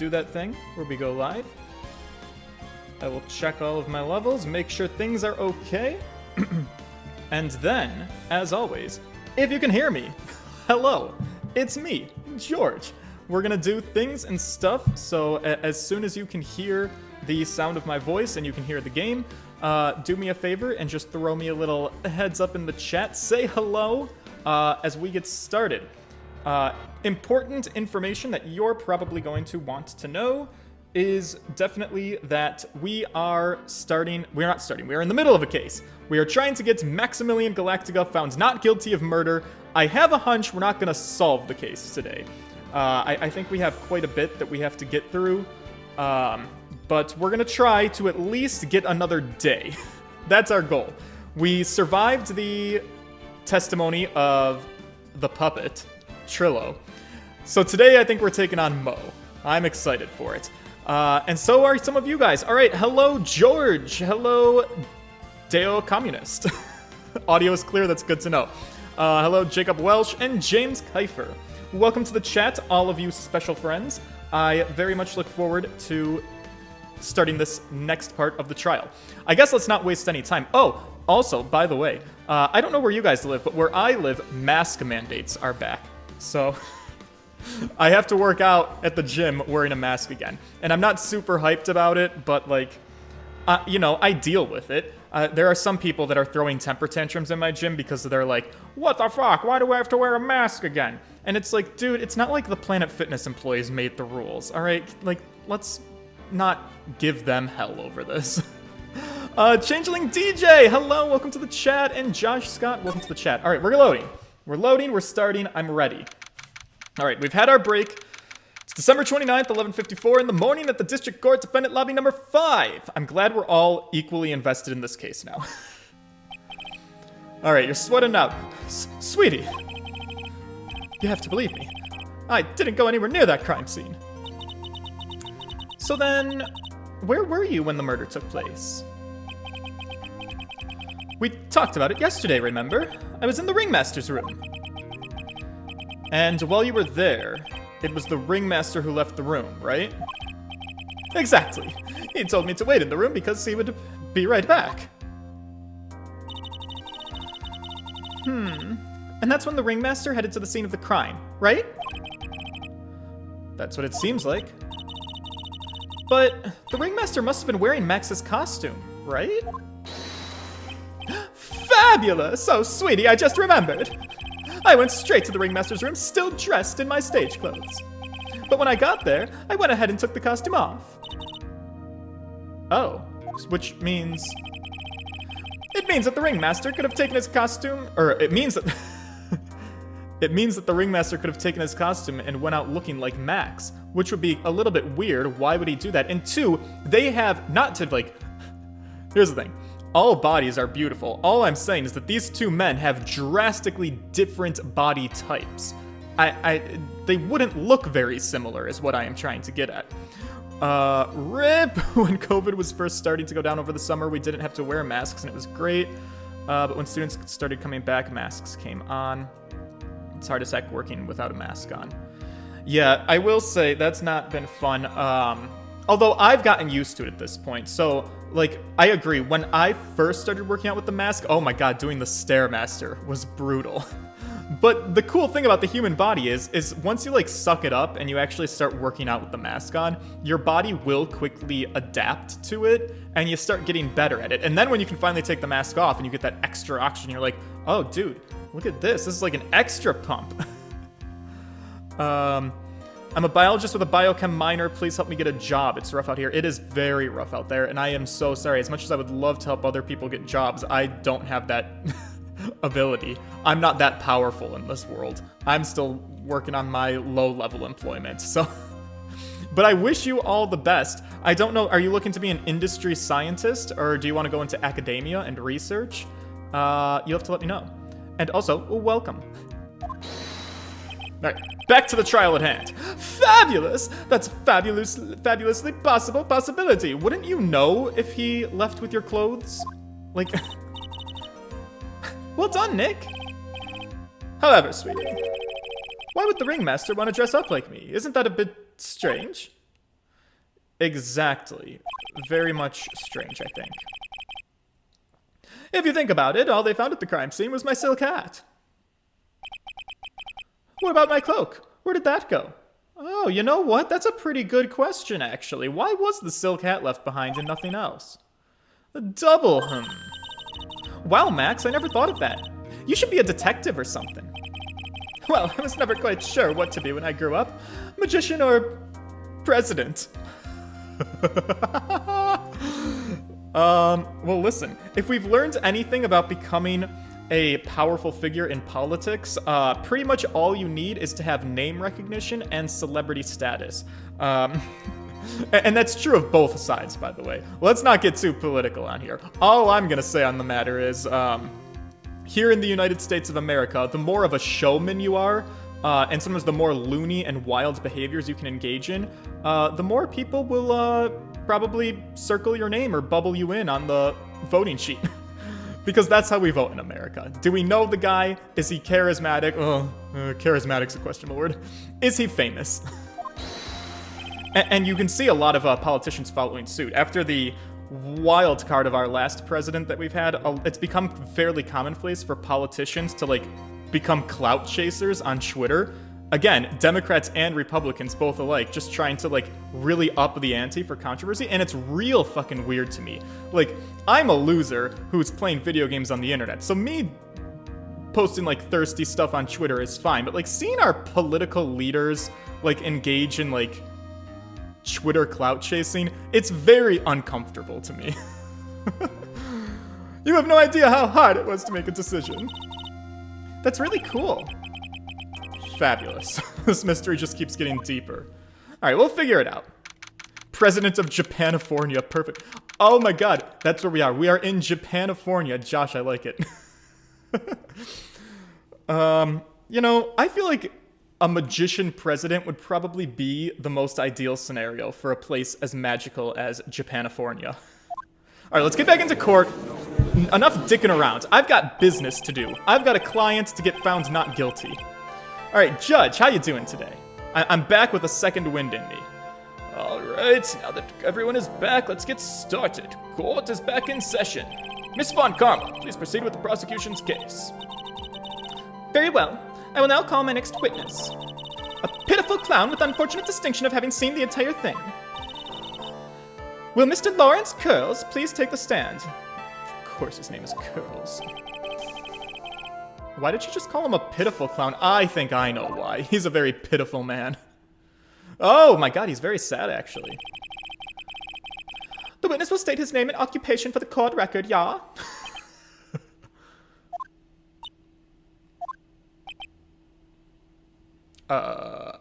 do that thing where we go live. I will check all of my levels, make sure things are okay. And then, as always, if you can hear me, hello, it's me, George. We're gonna do things and stuff, so as soon as you can hear the sound of my voice and you can hear the game, do me a favor and just throw me a little heads up in the chat. Say hello as we get started. Important information that you're probably going to want to know is definitely that we are in the middle of a case. We are trying to get Maximilian Galactica found not guilty of murder. I have a hunch we're not going to solve the case today. I think we have quite a bit that we have to get through, but we're going to try to at least get another day. That's our goal. We survived the testimony of the puppet, Trillo. So today I think we're taking on Mo. I'm excited for it. And so are some of you guys. All right, hello, George. Hello, Deo Communist. Audio is clear, that's good to know. Hello, Jacob Welsh and James Kiefer. Welcome to the chat, all of you special friends. I very much look forward to starting this next part of the trial. I guess let's not waste any time. Oh, also, by the way, I don't know where you guys live, but where I live, mask mandates are back. So I have to work out at the gym wearing a mask again. And I'm not super hyped about it, but like, you know, I deal with it. There are some people that are throwing temper tantrums in my gym because they're like, what the fuck? Why do I have to wear a mask again? And it's like, dude, it's not like the Planet Fitness employees made the rules, all right? Like, let's not give them hell over this. Changeling DJ, hello, welcome to the chat. And Josh Scott, welcome to the chat. All right, we're loading. We're loading, we're starting, I'm ready. All right, we've had our break. It's December 29th, 11:54 in the morning at the District Court, defendant lobby number 5. I'm glad we're all equally invested in this case now. All right, you're sweating out. Sweetie, you have to believe me. I didn't go anywhere near that crime scene. So then, where were you when the murder took place? We talked about it yesterday, remember? I was in the ringmaster's room. And while you were there, it was the ringmaster who left the room, right? Exactly. He told me to wait in the room because he would be right back. And that's when the ringmaster headed to the scene of the crime, right? That's what it seems like. But the ringmaster must have been wearing Max's costume, right? Fabulous! Oh, sweetie, I just remembered. I went straight to the ringmaster's room, still dressed in my stage clothes. But when I got there, I went ahead and took the costume off. Oh, which means... It means that the ringmaster could have taken his costume, or it means that... It means that the ringmaster could have taken his costume and went out looking like Max, which would be a little bit weird. Why would he do that? And two, they have, not to like... Here's the thing. All bodies are beautiful. All I'm saying is that these two men have drastically different body types. They wouldn't look very similar is what I am trying to get at. RIP! When COVID was first starting to go down over the summer, we didn't have to wear masks and it was great. But when students started coming back, masks came on. It's hard as heck working without a mask on. Yeah, I will say that's not been fun. Although I've gotten used to it at this point. So, like, I agree. When I first started working out with the mask, oh my god, doing the Stairmaster was brutal. But the cool thing about the human body is once you, like, suck it up and you actually start working out with the mask on, your body will quickly adapt to it, and you start getting better at it. And then when you can finally take the mask off and you get that extra oxygen, you're like, oh, dude, look at this. This is like an extra pump. I'm a biologist with a biochem minor. Please help me get a job. It's rough out here. It is very rough out there, and I am so sorry. As much as I would love to help other people get jobs, I don't have that ability. I'm not that powerful in this world. I'm still working on my low-level employment, so... But I wish you all the best. I don't know, are you looking to be an industry scientist, or do you want to go into academia and research? You'll have to let me know. And also, welcome. Alright, back to the trial at hand. Fabulous! That's fabulously possibility. Wouldn't you know if he left with your clothes? Like... Well done, Nick! However, sweetie, why would the ringmaster want to dress up like me? Isn't that a bit strange? Exactly. Very much strange, I think. If you think about it, all they found at the crime scene was my silk hat. What about my cloak? Where did that go? Oh, you know what? That's a pretty good question, actually. Why was the silk hat left behind and nothing else? A double, Wow, Max, I never thought of that. You should be a detective or something. Well, I was never quite sure what to be when I grew up. Magician or president. Well, listen, if we've learned anything about becoming a powerful figure in politics, pretty much all you need is to have name recognition and celebrity status. And that's true of both sides, by the way. Let's not get too political on here. All I'm gonna say on the matter is, here in the United States of America, the more of a showman you are, and sometimes the more loony and wild behaviors you can engage in, the more people will probably circle your name or bubble you in on the voting sheet. Because that's how we vote in America. Do we know the guy? Is he charismatic? Charismatic's a questionable word. Is he famous? And you can see a lot of politicians following suit. After the wild card of our last president that we've had, it's become fairly commonplace for politicians to, like, become clout chasers on Twitter. Again, Democrats and Republicans both alike, just trying to, like, really up the ante for controversy, and it's real fucking weird to me. Like, I'm a loser who's playing video games on the internet, so me posting, like, thirsty stuff on Twitter is fine, but, like, seeing our political leaders, like, engage in, like, Twitter clout chasing, it's very uncomfortable to me. You have no idea how hard it was to make a decision. That's really cool. Fabulous. This mystery just keeps getting deeper. Alright, we'll figure it out. President of Japanifornia, perfect. Oh my god, that's where we are. We are in Japanifornia. Josh, I like it. You know, I feel like a magician president would probably be the most ideal scenario for a place as magical as Japanifornia. Alright, let's get back into court. Enough dicking around. I've got business to do. I've got a client to get found not guilty. Alright, Judge, how you doing today? I'm back with a second wind in me. Alright, now that everyone is back, let's get started. Court is back in session. Miss Von Karma, please proceed with the prosecution's case. Very well. I will now call my next witness. A pitiful clown with the unfortunate distinction of having seen the entire thing. Will Mr. Lawrence Curls please take the stand? Of course his name is Curls. Why did you just call him a pitiful clown? I think I know why. He's a very pitiful man. Oh my god, he's very sad, actually. The witness will state his name and occupation for the court record, yeah? Oh!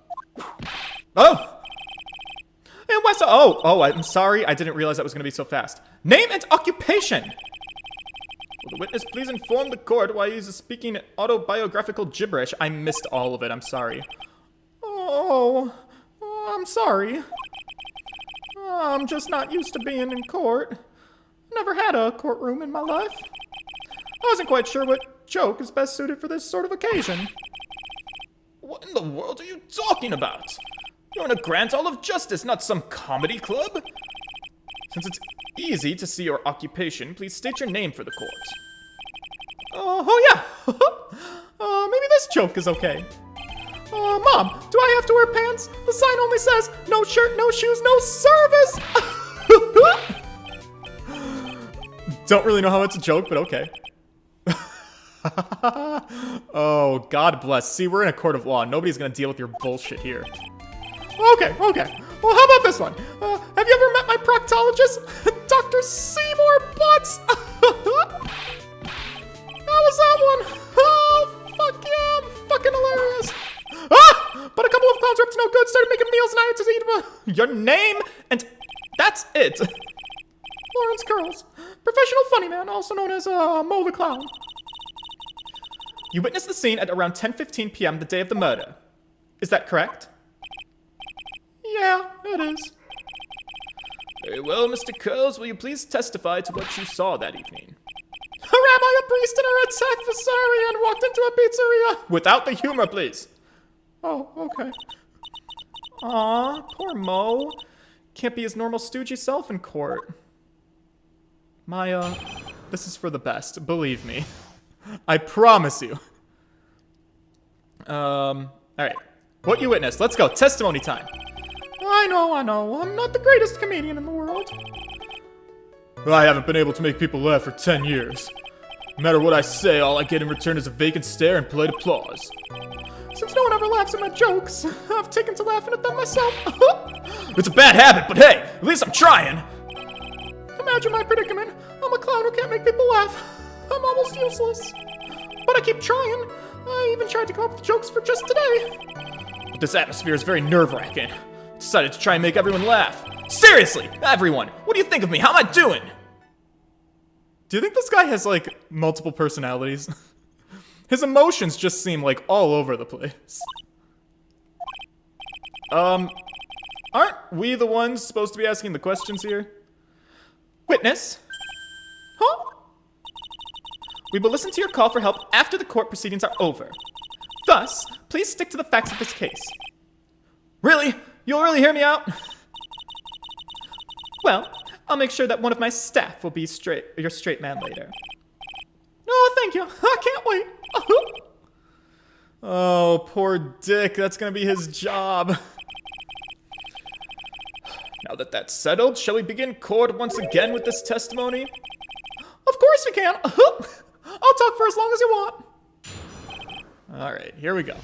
And what's I'm sorry. I didn't realize that was going to be so fast. Name and occupation! Will the witness please inform the court why he's speaking autobiographical gibberish? I missed all of it. I'm sorry. Oh, I'm sorry. I'm just not used to being in court. Never had a courtroom in my life. I wasn't quite sure what joke is best suited for this sort of occasion. What in the world are you talking about? You're in a grand hall of justice, not some comedy club. Since it's easy to see your occupation, please state your name for the court. Oh yeah. Maybe this joke is okay. Mom, do I have to wear pants? The sign only says, no shirt, no shoes, no service. Don't really know how it's a joke, but okay. Oh, God bless. See, we're in a court of law. Nobody's gonna deal with your bullshit here. Okay. Well, how about this one? Have you ever met my proctologist? Dr. Seymour Butts? How was that one? Oh, fuck yeah, I'm fucking hilarious. But a couple of clowns were up to no good, started making meals and I had to eat your name, and that's it. Lawrence Curls, professional funny man, also known as Mo the Clown. You witnessed the scene at around 10:15 p.m. the day of the murder. Is that correct? Yeah, it is. Very well, Mr. Curls, will you please testify to what you saw that evening? A rabbi, a priest, and a attacked Vasarian walked into a pizzeria. Without the humor, please. Oh, okay. Aw, poor Mo. can't be his normal stoogey self in court. Maya, this is for the best, believe me. I promise you. Alright. What you witnessed. Let's go. Testimony time. I know. I'm not the greatest comedian in the world. I haven't been able to make people laugh for 10 years. No matter what I say, all I get in return is a vacant stare and polite applause. Since no one ever laughs at my jokes, I've taken to laughing at them myself. It's a bad habit, but hey, at least I'm trying. Imagine my predicament. I'm a clown who can't make people laugh. I'm almost useless. But I keep trying. I even tried to come up with jokes for just today. But this atmosphere is very nerve-wracking. I decided to try and make everyone laugh. Seriously, everyone, what do you think of me? How am I doing? Do you think this guy has, like, multiple personalities? His emotions just seem, like, all over the place. Aren't we the ones supposed to be asking the questions here? Witness? Huh? We will listen to your call for help after the court proceedings are over. Thus, please stick to the facts of this case. Really? You'll really hear me out? Well, I'll make sure that one of my staff will be your straight man later. Oh, thank you. I can't wait. Oh, poor Dick. That's gonna be his job. Now that that's settled, shall we begin court once again with this testimony? Of course we can. I'll talk for as long as you want. Alright, here we go.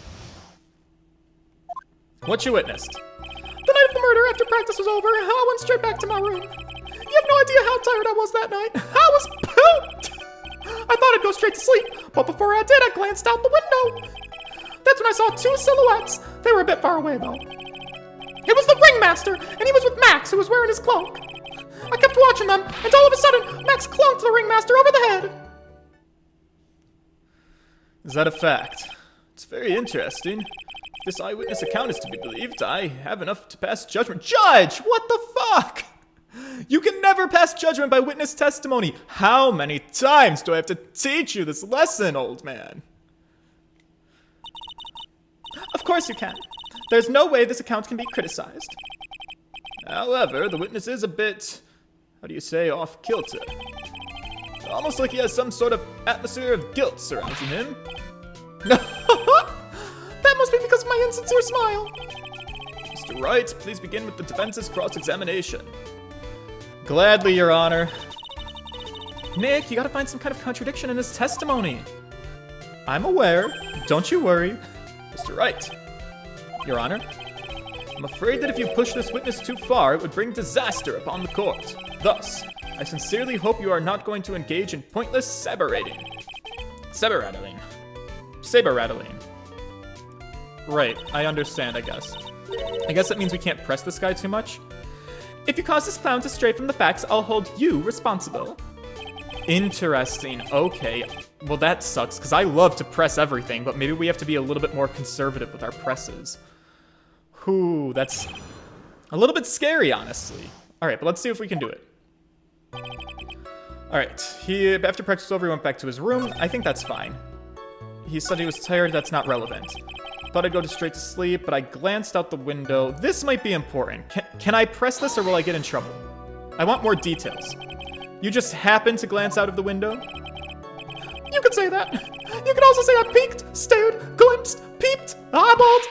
What you witnessed? The night of the murder, after practice was over, I went straight back to my room. You have no idea how tired I was that night. I was pooped! I thought I'd go straight to sleep, but before I did, I glanced out the window. That's when I saw two silhouettes. They were a bit far away, though. It was the ringmaster, and he was with Max, who was wearing his cloak. I kept watching them, and all of a sudden, Max clunked the ringmaster over the head. Is that a fact? It's very interesting. If this eyewitness account is to be believed, I have enough to pass judgment. Judge! What the fuck? You can never pass judgment by witness testimony. How many times do I have to teach you this lesson, old man? Of course you can. There's no way this account can be criticized. However, the witness is a bit, how do you say, off-kilter. Almost like he has some sort of atmosphere of guilt surrounding him. That must be because of my insincere smile. Mr. Wright, please begin with the defense's cross-examination. Gladly, Your Honor. Nick, you gotta find some kind of contradiction in his testimony. I'm aware. Don't you worry. Mr. Wright. Your Honor. I'm afraid that if you push this witness too far, it would bring disaster upon the court. Thus, I sincerely hope you are not going to engage in pointless saber-rattling. Saber-rattling. Right, I understand, I guess. I guess that means we can't press this guy too much. If you cause this clown to stray from the facts, I'll hold you responsible. Interesting. Okay. Well, that sucks, because I love to press everything, but maybe we have to be a little bit more conservative with our presses. Whew, that's a little bit scary, honestly. Alright, but let's see if we can do it. Alright, after practice was over, he went back to his room. I think that's fine. He said he was tired. That's not relevant. Thought I'd go straight to sleep, but I glanced out the window. This might be important. Can I press this or will I get in trouble? I want more details. You just happened to glance out of the window? You could say that. You could also say I peeked, stared, glimpsed, peeped, eyeballed.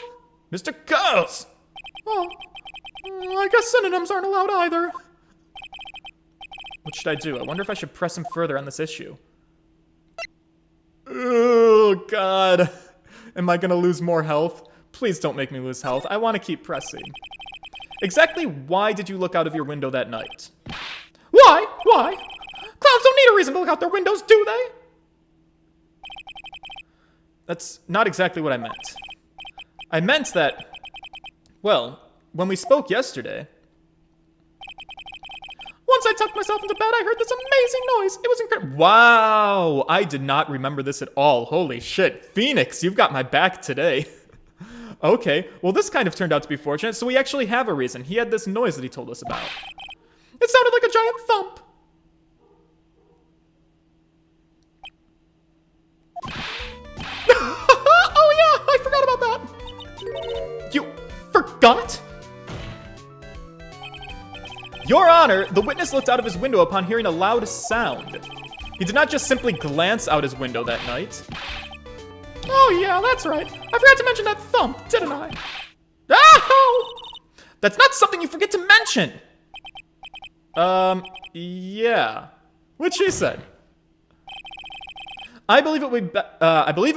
Mr. Coase! Oh, I guess synonyms aren't allowed either. What should I do? I wonder if I should press him further on this issue. Oh, God. Am I gonna lose more health? Please don't make me lose health. I want to keep pressing. Exactly why did you look out of your window that night? Why? Why? Clowns don't need a reason to look out their windows, do they? That's not exactly what I meant. I meant that, well, when we spoke yesterday... Once I tucked myself into bed, I heard this amazing noise. It was incredible. Wow, I did not remember this at all. Holy shit. Phoenix, you've got my back today. Okay, well, this kind of turned out to be fortunate, so we actually have a reason. He had this noise that he told us about. It sounded like a giant thump. Oh yeah, I forgot about that. You forgot? Your Honor, the witness looked out of his window upon hearing a loud sound. He did not just simply glance out his window that night. Oh yeah, that's right. I forgot to mention that thump, didn't I? Ow! That's not something you forget to mention! Yeah. What she said. I believe it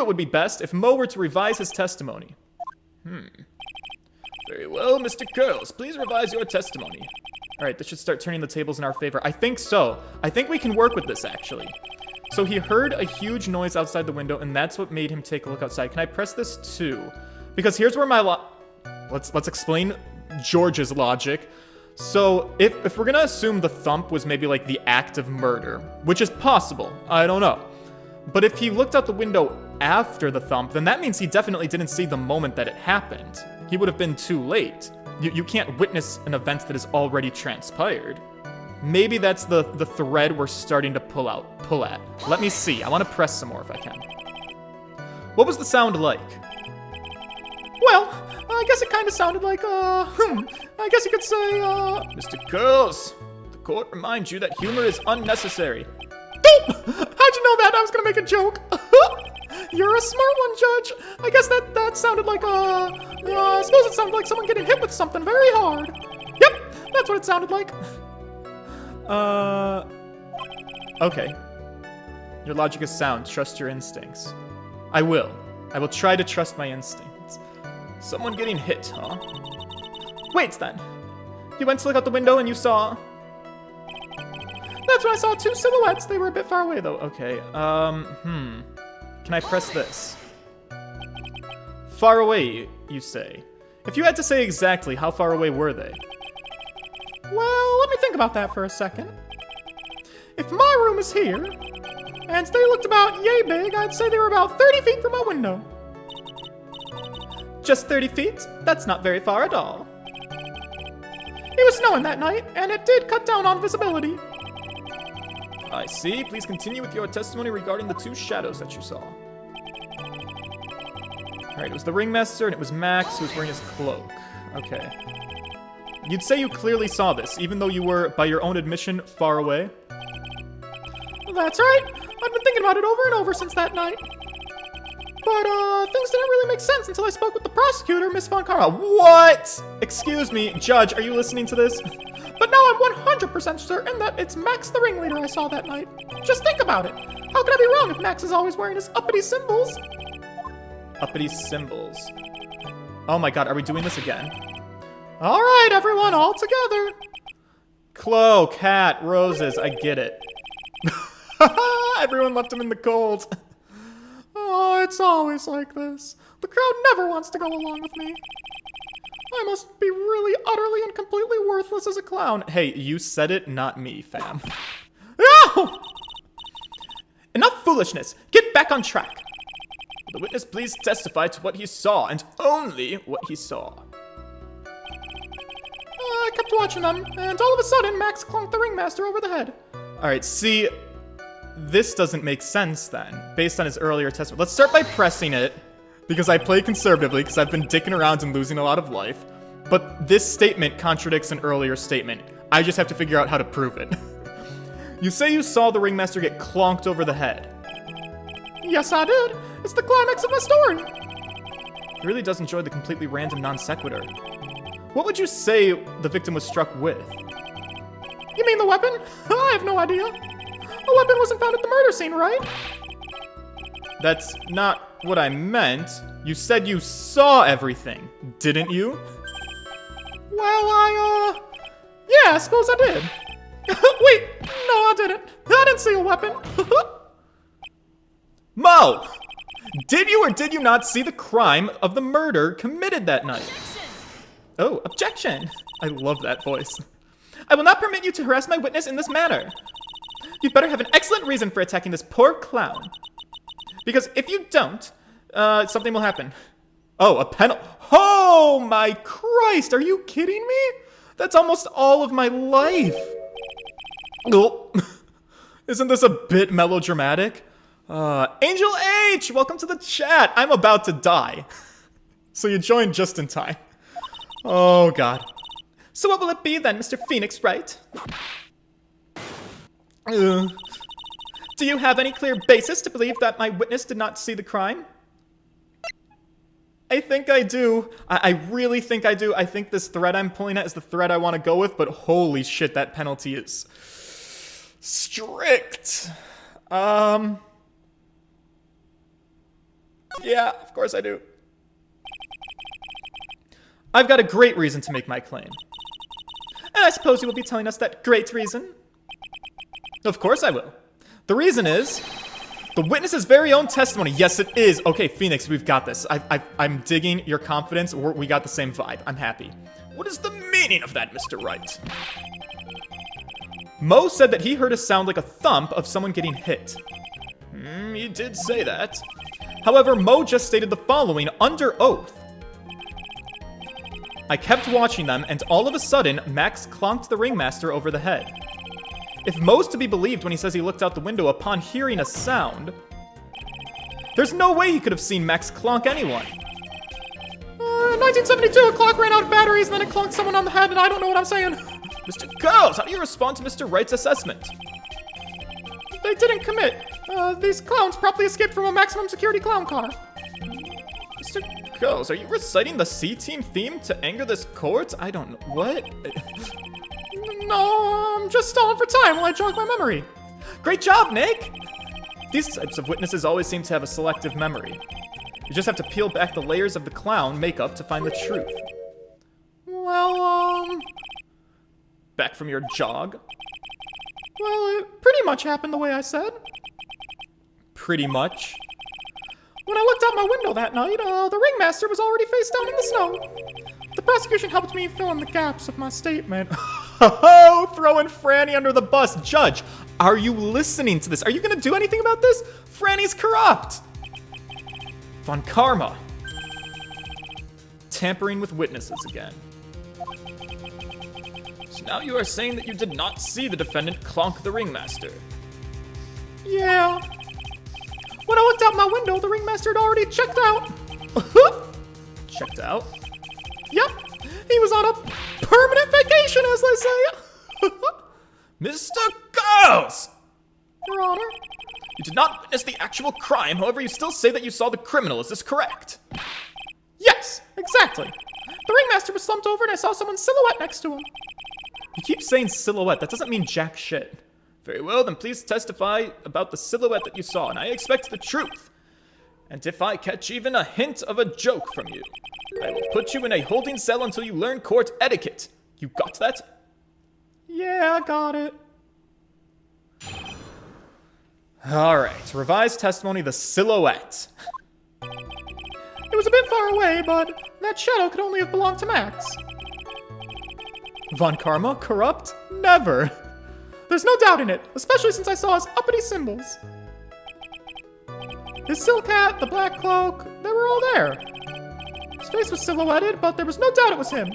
would be best if Mo were to revise his testimony. Very well, Mr. Curls. Please revise your testimony. Alright, this should start turning the tables in our favor. I think so. I think we can work with this, actually. So he heard a huge noise outside the window, and that's what made him take a look outside. Can I press this too? Because here's where my let's explain George's logic. So if we're gonna assume the thump was maybe like the act of murder, which is possible, I don't know. But if he looked out the window after the thump, then that means he definitely didn't see the moment that it happened. He would have been too late. You can't witness an event that has already transpired. Maybe that's the thread we're starting to pull at. Let me see. I want to press some more if I can. What was the sound like? Well, I guess it kind of sounded like, I guess you could say, Mr. Curls, the court reminds you that humor is unnecessary. How'd you know that? I was gonna make a joke. You're a smart one, Judge. I guess that sounded like, I suppose it sounded like someone getting hit with something very hard. Yep, that's what it sounded like. Okay. Your logic is sound. Trust your instincts. I will. I will try to trust my instincts. Someone getting hit, huh? Wait, then. You went to look out the window and you saw... That's when I saw two silhouettes. They were a bit far away, though. Okay, Can I press this? Far away, you say. If you had to say exactly, how far away were they? Well, let me think about that for a second. If my room is here, and they looked about yay big, I'd say they were about 30 feet from my window. Just 30 feet? That's not very far at all. It was snowing that night, and it did cut down on visibility. I see. Please continue with your testimony regarding the two shadows that you saw. Alright, it was the ringmaster and it was Max who was wearing his cloak. Okay. You'd say you clearly saw this, even though you were, by your own admission, far away? That's right. I've been thinking about it over and over since that night. But, things didn't really make sense until I spoke with the prosecutor, Miss Von Karma. What? Excuse me, Judge, are you listening to this? But now I'm 100% certain that it's Max the ringleader I saw that night. Just think about it. How could I be wrong if Max is always wearing his uppity symbols? Uppity symbols. Oh my god, are we doing this again? Alright, everyone, all together. Clo, cat, roses, I get it. Everyone left him in the cold. Oh, it's always like this. The crowd never wants to go along with me. I must be really utterly and completely worthless as a clown. Hey, you said it, not me, fam. Ow! Enough foolishness! Get back on track! Will the witness please testify to what he saw, and only what he saw? I kept watching them, and all of a sudden, Max clunked the ringmaster over the head. Alright, see, this doesn't make sense then, based on his earlier testimony. Let's start by pressing it, because I play conservatively, because I've been dicking around and losing a lot of life. But this statement contradicts an earlier statement. I just have to figure out how to prove it. You say you saw the ringmaster get clonked over the head. Yes, I did. It's the climax of my story. He really does enjoy the completely random non sequitur. What would you say the victim was struck with? You mean the weapon? I have no idea. A weapon wasn't found at the murder scene, right? That's not what I meant. You said you saw everything, didn't you? Well, yeah, I suppose I did. Wait, no, I didn't. I didn't see a weapon. Mo! Did you or did you not see the crime of the murder committed that night? Objection! Oh, objection! I love that voice. I will not permit you to harass my witness in this manner. You'd better have an excellent reason for attacking this poor clown. Because if you don't, something will happen. Oh, a penalty. Oh my Christ, are you kidding me? That's almost all of my life. Oh. Isn't this a bit melodramatic? Angel H, welcome to the chat. I'm about to die. So you joined just in time. Oh God. So what will it be then, Mr. Phoenix, Wright? Do you have any clear basis to believe that my witness did not see the crime? I think I do. I really think I do. I think this thread I'm pulling at is the thread I want to go with, but holy shit, that penalty is strict. Yeah, of course I do. I've got a great reason to make my claim. And I suppose you will be telling us that great reason? Of course I will. The reason is the witness's very own testimony. Yes, it is. Okay, Phoenix, we've got this. I'm digging your confidence. We got the same vibe. I'm happy. What is the meaning of that, Mr. Wright? Mo said that he heard a sound like a thump of someone getting hit. He did say that. However, Mo just stated the following under oath. I kept watching them, and all of a sudden, Max clonked the ringmaster over the head. If Mo's to be believed when he says he looked out the window upon hearing a sound, there's no way he could have seen Max clonk anyone. 1972, a clock ran out of batteries, and then it clonked someone on the head, and I don't know what I'm saying. Mr. Girls, how do you respond to Mr. Wright's assessment? They didn't commit. These clowns promptly escaped from a maximum security clown car. Mr. Girls, are you reciting the C-Team theme to anger this court? I don't know. What? No, I'm just stalling for time while I jog my memory. Great job, Nick! These types of witnesses always seem to have a selective memory. You just have to peel back the layers of the clown makeup to find the truth. Well, Back from your jog? Well, it pretty much happened the way I said. Pretty much. When I looked out my window that night, the ringmaster was already face down in the snow. The prosecution helped me fill in the gaps of my statement. Oh, throwing Franny under the bus. Judge, are you listening to this? Are you gonna do anything about this? Franny's corrupt. Von Karma. Tampering with witnesses again. So now you are saying that you did not see the defendant clonk the ringmaster. Yeah. When I looked out my window, the ringmaster had already checked out. Checked out? Yep. He was on a permanent vacation, as they say. Mr. Girls! Your Honor? You did not witness the actual crime, however, you still say that you saw the criminal. Is this correct? Yes, exactly. The ringmaster was slumped over and I saw someone's silhouette next to him. You keep saying silhouette. That doesn't mean jack shit. Very well, then please testify about the silhouette that you saw, and I expect the truth. And if I catch even a hint of a joke from you, I will put you in a holding cell until you learn court etiquette. You got that? Yeah, I got it. Alright, revised testimony, the silhouette. It was a bit far away, but that shadow could only have belonged to Max. Von Karma? Corrupt? Never. There's no doubt in it, especially since I saw his uppity symbols. His silk hat, the black cloak, they were all there. His face was silhouetted, but there was no doubt it was him.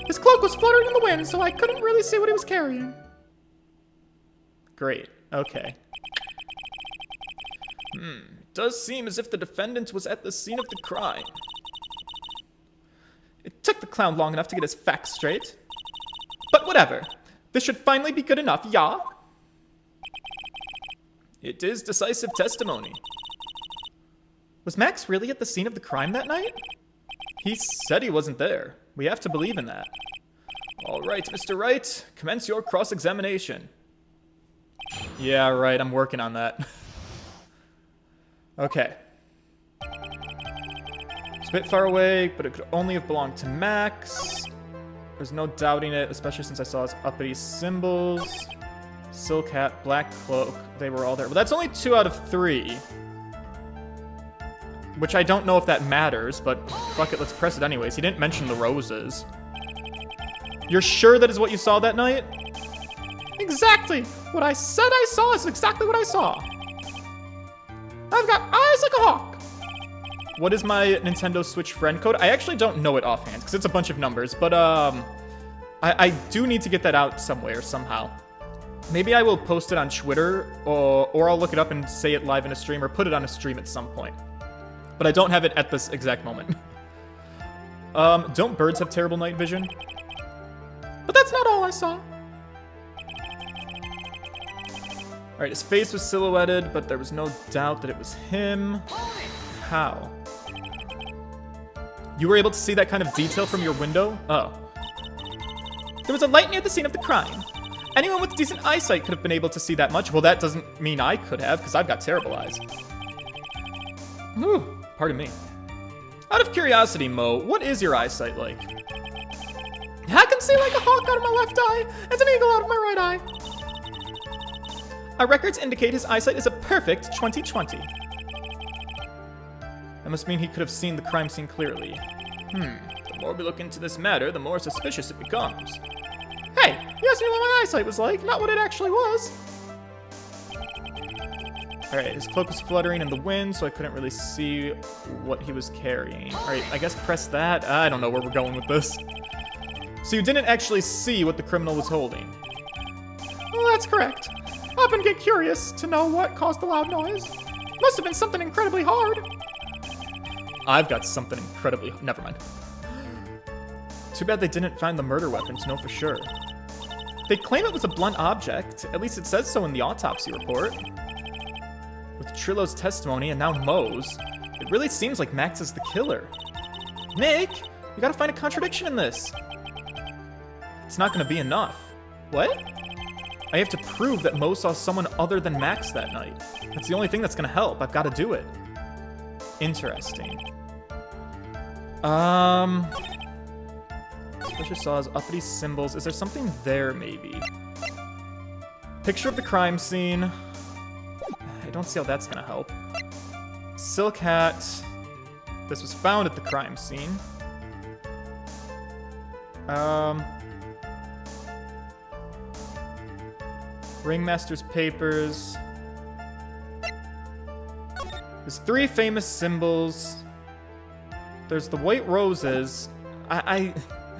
His cloak was fluttering in the wind, so I couldn't really see what he was carrying. Great, okay. It does seem as if the defendant was at the scene of the crime. It took the clown long enough to get his facts straight. But whatever. This should finally be good enough, yeah? It is decisive testimony. Was Max really at the scene of the crime that night? He said he wasn't there. We have to believe in that. All right, Mr. Wright, commence your cross-examination. Yeah, right, I'm working on that. Okay. It's a bit far away, but it could only have belonged to Max. There's no doubting it, especially since I saw his uppity symbols. Silk hat, black cloak, they were all there. Well, that's only 2 out of 3. Which I don't know if that matters, but fuck it, let's press it anyways. He didn't mention the roses. You're sure that is what you saw that night? Exactly! What I said I saw is exactly what I saw. I've got eyes like a hawk. What is my Nintendo Switch friend code? I actually don't know it offhand, because it's a bunch of numbers, but I do need to get that out somewhere, somehow. Maybe I will post it on Twitter, or I'll look it up and say it live in a stream, or put it on a stream at some point. But I don't have it at this exact moment. Don't birds have terrible night vision? But that's not all I saw. Alright, his face was silhouetted, but there was no doubt that it was him. How? You were able to see that kind of detail from your window? Oh. There was a light near the scene of the crime. Anyone with decent eyesight could have been able to see that much. Well, that doesn't mean I could have, because I've got terrible eyes. Ooh, pardon me. Out of curiosity, Mo, what is your eyesight like? I can see like a hawk out of my left eye and an eagle out of my right eye. Our records indicate his eyesight is a perfect 20/20. That must mean he could have seen the crime scene clearly. The more we look into this matter, the more suspicious it becomes. Hey, you asked me what my eyesight was like, not what it actually was. Alright, his cloak was fluttering in the wind, so I couldn't really see what he was carrying. Alright, I guess press that. I don't know where we're going with this. So you didn't actually see what the criminal was holding? Well, that's correct. I often get curious to know what caused the loud noise. Must have been something incredibly hard. I've got something incredibly... Never mind. Too bad they didn't find the murder weapon to know for sure. They claim it was a blunt object. At least it says so in the autopsy report. With Trillo's testimony and now Mo's, it really seems like Max is the killer. Nick, you gotta find a contradiction in this. It's not gonna be enough. What? I have to prove that Mo saw someone other than Max that night. That's the only thing that's gonna help. I've gotta do it. Interesting. Suspicious saws, uppity symbols. Is there something there, maybe? Picture of the crime scene. I don't see how that's gonna help. Silk hat. This was found at the crime scene. Ringmaster's papers. There's 3 famous symbols. There's the white roses. I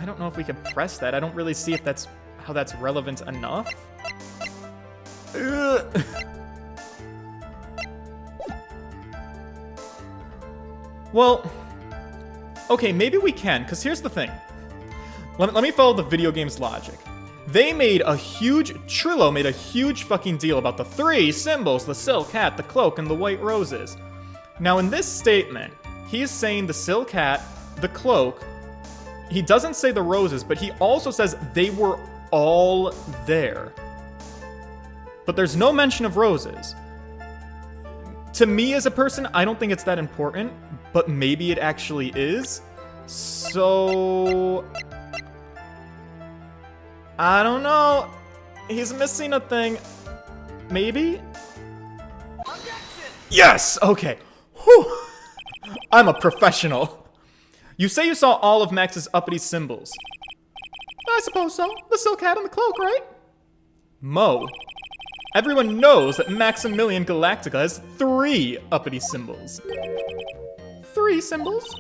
don't know if we can press that. I don't really see if that's how that's relevant enough. Ugh. Well, okay, maybe we can, because here's the thing. Let me follow the video game's logic. They made a huge, Trillo made a huge fucking deal about the 3 symbols, the silk hat, the cloak, and the white roses. Now in this statement, he's saying the silk hat, the cloak, he doesn't say the roses, but he also says they were all there. But there's no mention of roses. To me as a person, I don't think it's that important, but maybe it actually is. So... I don't know. He's missing a thing. Maybe? Yes! Okay. Whew. I'm a professional. You say you saw all of Max's uppity symbols. I suppose so. The silk hat and the cloak, right? Mo, everyone knows that Maximilian Galactica has 3 uppity symbols. 3 symbols?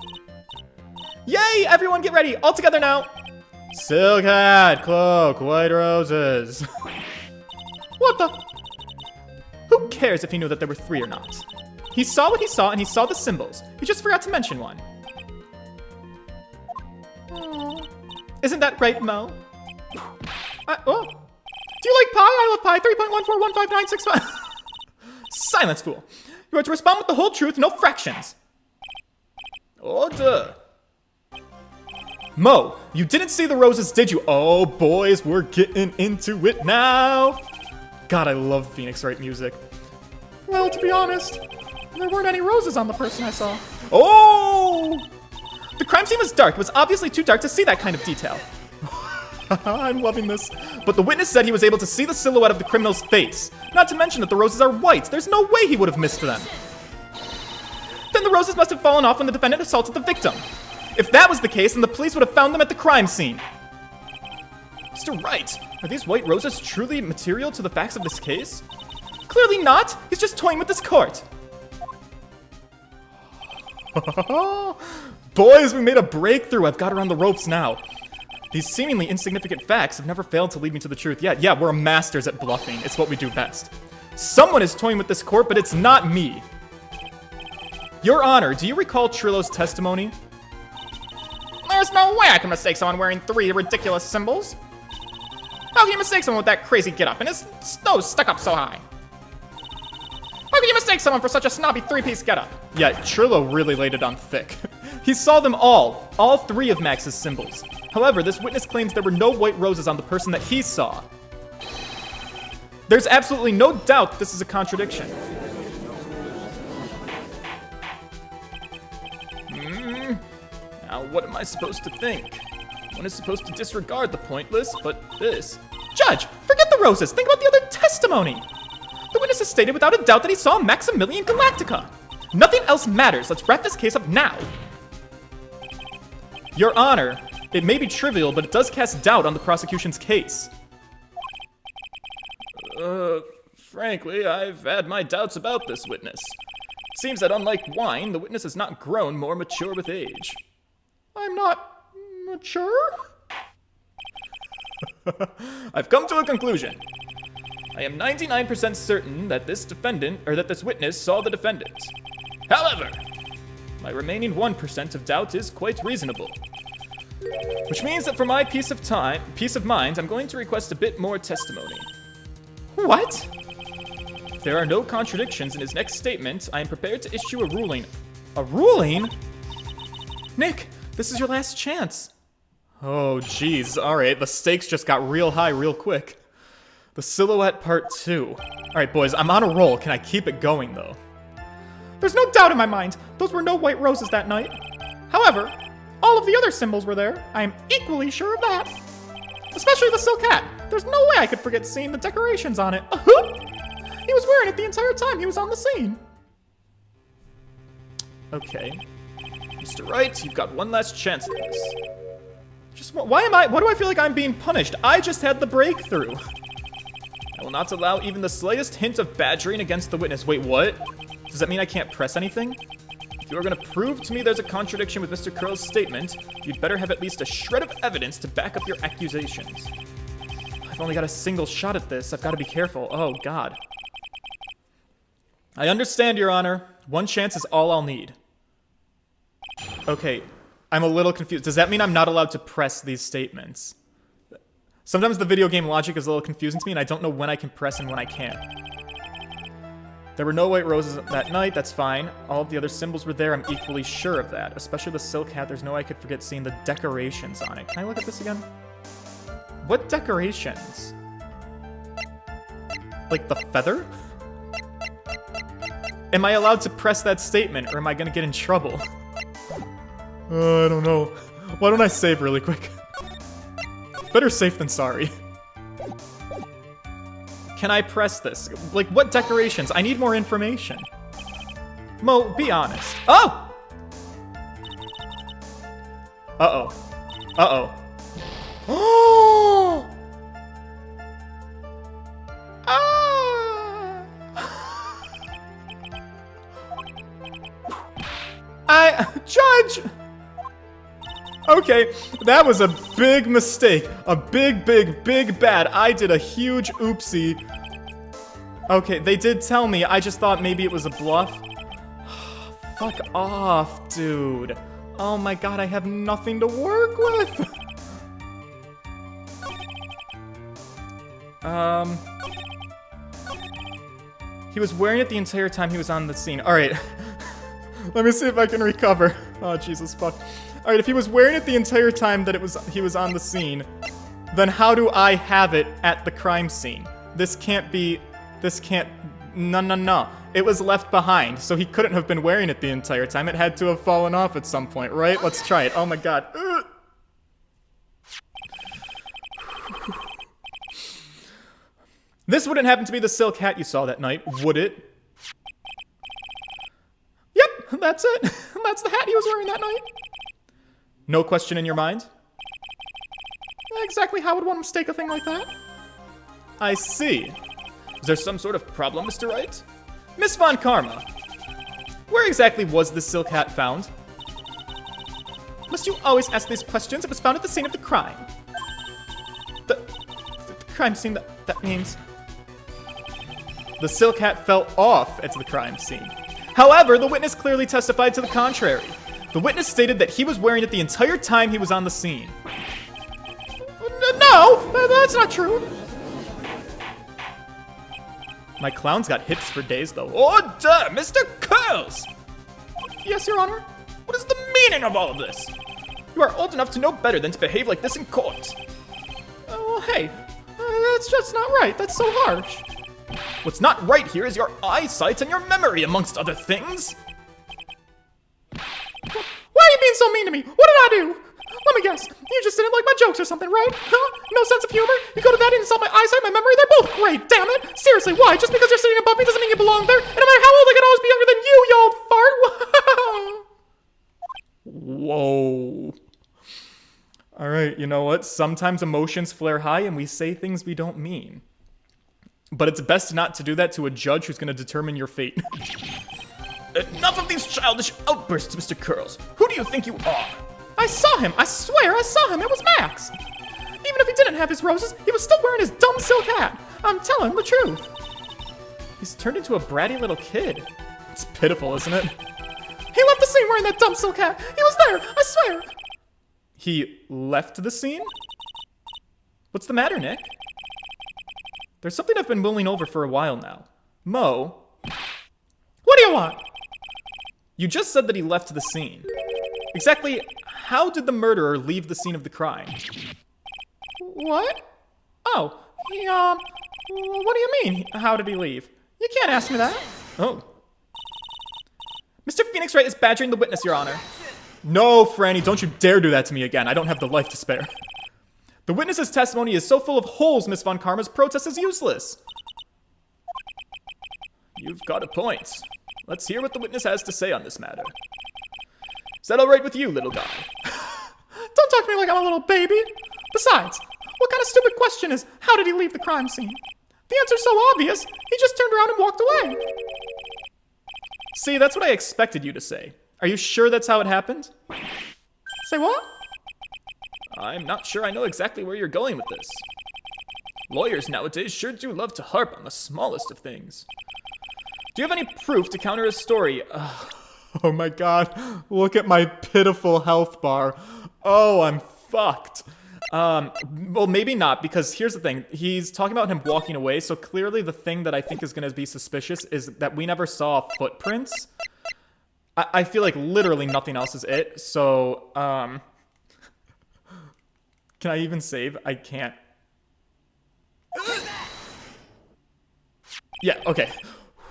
Yay! Everyone get ready! All together now! Silk hat, cloak, white roses. What the? Who cares if he knew that there were 3 or not? He saw what he saw, and he saw the symbols. He just forgot to mention one. Oh. Isn't that right, Mo? Oh. Do you like pie? I love pie. 3.14159565. Silence, fool. You are to respond with the whole truth, no fractions. Order. Mo, you didn't see the roses, did you? Oh, boys, we're getting into it now. God, I love Phoenix Wright music. Well, to be honest, there weren't any roses on the person I saw. Oh! The crime scene was dark. It was obviously too dark to see that kind of detail. I'm loving this. But the witness said he was able to see the silhouette of the criminal's face. Not to mention that the roses are white. There's no way he would have missed them. Then the roses must have fallen off when the defendant assaulted the victim. If that was the case, then the police would have found them at the crime scene. Mr. Wright, are these white roses truly material to the facts of this case? Clearly not. He's just toying with this court. Boys, we made a breakthrough. I've got her on the ropes now. These seemingly insignificant facts have never failed to lead me to the truth. Yeah, we're masters at bluffing. It's what we do best. Someone is toying with this court, but it's not me. Your Honor, do you recall Trillo's testimony? There's no way I can mistake someone wearing 3 ridiculous symbols. How can you mistake someone with that crazy get-up and his nose stuck up so high? How can you mistake someone for such a snobby three-piece getup? Yeah, Trillo really laid it on thick. He saw them all 3 of Max's symbols. However, this witness claims there were no white roses on the person that he saw. There's absolutely no doubt this is a contradiction. Now, what am I supposed to think? One is supposed to disregard the pointless, but this... Judge, forget the roses. Think about the other testimony. The witness has stated without a doubt that he saw Maximilian Galactica. Nothing else matters. Let's wrap this case up now. Your Honor, it may be trivial, but it does cast doubt on the prosecution's case. Frankly, I've had my doubts about this witness. It seems that unlike wine, the witness has not grown more mature with age. I'm not mature? I've come to a conclusion. I am 99% certain that this witness saw the defendant. However, my remaining 1% of doubt is quite reasonable. Which means that for my peace of mind, I'm going to request a bit more testimony. What? If there are no contradictions in his next statement, I am prepared to issue a ruling. A ruling? Nick, this is your last chance. Oh, jeez. Alright, the stakes just got real high real quick. The Silhouette Part 2. Alright, boys, I'm on a roll. Can I keep it going, though? There's no doubt in my mind. Those were no white roses that night. However, all of the other symbols were there. I am equally sure of that. Especially the silk hat. There's no way I could forget seeing the decorations on it. He was wearing it the entire time he was on the scene. Okay. Mr. Wright, you've got one last chance at this. Why do I feel like I'm being punished? I just had the breakthrough. I will not allow even the slightest hint of badgering against the witness. Wait, what? Does that mean I can't press anything? If you are going to prove to me there's a contradiction with Mr. Curl's statement, you'd better have at least a shred of evidence to back up your accusations. I've only got a single shot at this. I've got to be careful. Oh, God. I understand, Your Honor. One chance is all I'll need. Okay, I'm a little confused. Does that mean I'm not allowed to press these statements? Sometimes the video game logic is a little confusing to me, and I don't know when I can press and when I can't. There were no white roses that night, that's fine. All of the other symbols were there, I'm equally sure of that. Especially the silk hat, there's no way I could forget seeing the decorations on it. Can I look at this again? What decorations? Like the feather? Am I allowed to press that statement, or am I gonna get in trouble? I don't know. Why don't I save really quick? Better safe than sorry. Can I press this? Like, what decorations? I need more information. Mo, be honest. Oh! Uh-oh. Uh-oh. Oh! Judge! Okay, that was a big mistake. A big bad. I did a huge oopsie. Okay, they did tell me. I just thought maybe it was a bluff. Fuck off, dude. Oh my god, I have nothing to work with. He was wearing it the entire time he was on the scene. Alright. Let me see if I can recover. Oh, Jesus fuck. Alright, if he was wearing it the entire time that he was on the scene, then how do I have it at the crime scene? This can't... No. It was left behind, so he couldn't have been wearing it the entire time. It had to have fallen off at some point, right? Let's try it. Oh my god. This wouldn't happen to be the silk hat you saw that night, would it? Yep, that's it. That's the hat he was wearing that night. No question in your mind? Exactly how would one mistake a thing like that? I see. Is there some sort of problem, Mr. Wright? Miss Von Karma, where exactly was this silk hat found? Must you always ask these questions? It was found at the scene of the crime. The crime scene, that means... The silk hat fell off at the crime scene. However, the witness clearly testified to the contrary. The witness stated that he was wearing it the entire time he was on the scene. No, that's not true. My clown's got hips for days, though. Order, Mr. Curls! Yes, Your Honor. What is the meaning of all of this? You are old enough to know better than to behave like this in court. Well, hey, that's just not right. That's so harsh. What's not right here is your eyesight and your memory, amongst other things. Why are you being so mean to me? What did I do? Let me guess. You just didn't like my jokes or something, right? Huh? No sense of humor? You go to that and insult my eyesight, my memory? They're both great, damn it! Seriously, why? Just because you're sitting above me doesn't mean you belong there? And no matter how old, I can always be younger than you, you old fart! Whoa. Alright, you know what? Sometimes emotions flare high and we say things we don't mean. But it's best not to do that to a judge who's going to determine your fate. Enough of these childish outbursts, Mr. Curls. Who do you think you are? I saw him! I swear I saw him! It was Max! Even if he didn't have his roses, he was still wearing his dumb silk hat! I'm telling the truth! He's turned into a bratty little kid. It's pitiful, isn't it? He left the scene wearing that dumb silk hat! He was there! I swear! He left the scene? What's the matter, Nick? There's something I've been mulling over for a while now. Mo? What do you want? You just said that he left the scene. Exactly how did the murderer leave the scene of the crime? What? Oh, he, what do you mean, how did he leave? You can't ask me that. Oh. Mr. Phoenix Wright is badgering the witness, Your Honor. No, Franny, don't you dare do that to me again. I don't have the life to spare. The witness's testimony is so full of holes, Miss Von Karma's protest is useless. You've got a point. Let's hear what the witness has to say on this matter. Is that all right with you, little guy? Don't talk to me like I'm a little baby. Besides, what kind of stupid question is, how did he leave the crime scene? The answer's so obvious, he just turned around and walked away. See, that's what I expected you to say. Are you sure that's how it happened? Say what? I'm not sure I know exactly where you're going with this. Lawyers nowadays sure do love to harp on the smallest of things. Do you have any proof to counter his story? Oh my god, look at my pitiful health bar. Oh, I'm fucked. Well, maybe not, because here's the thing. He's talking about him walking away, so clearly the thing that I think is going to be suspicious is that we never saw footprints. I feel like literally nothing else is it, so, can I even save? I can't. Yeah, okay.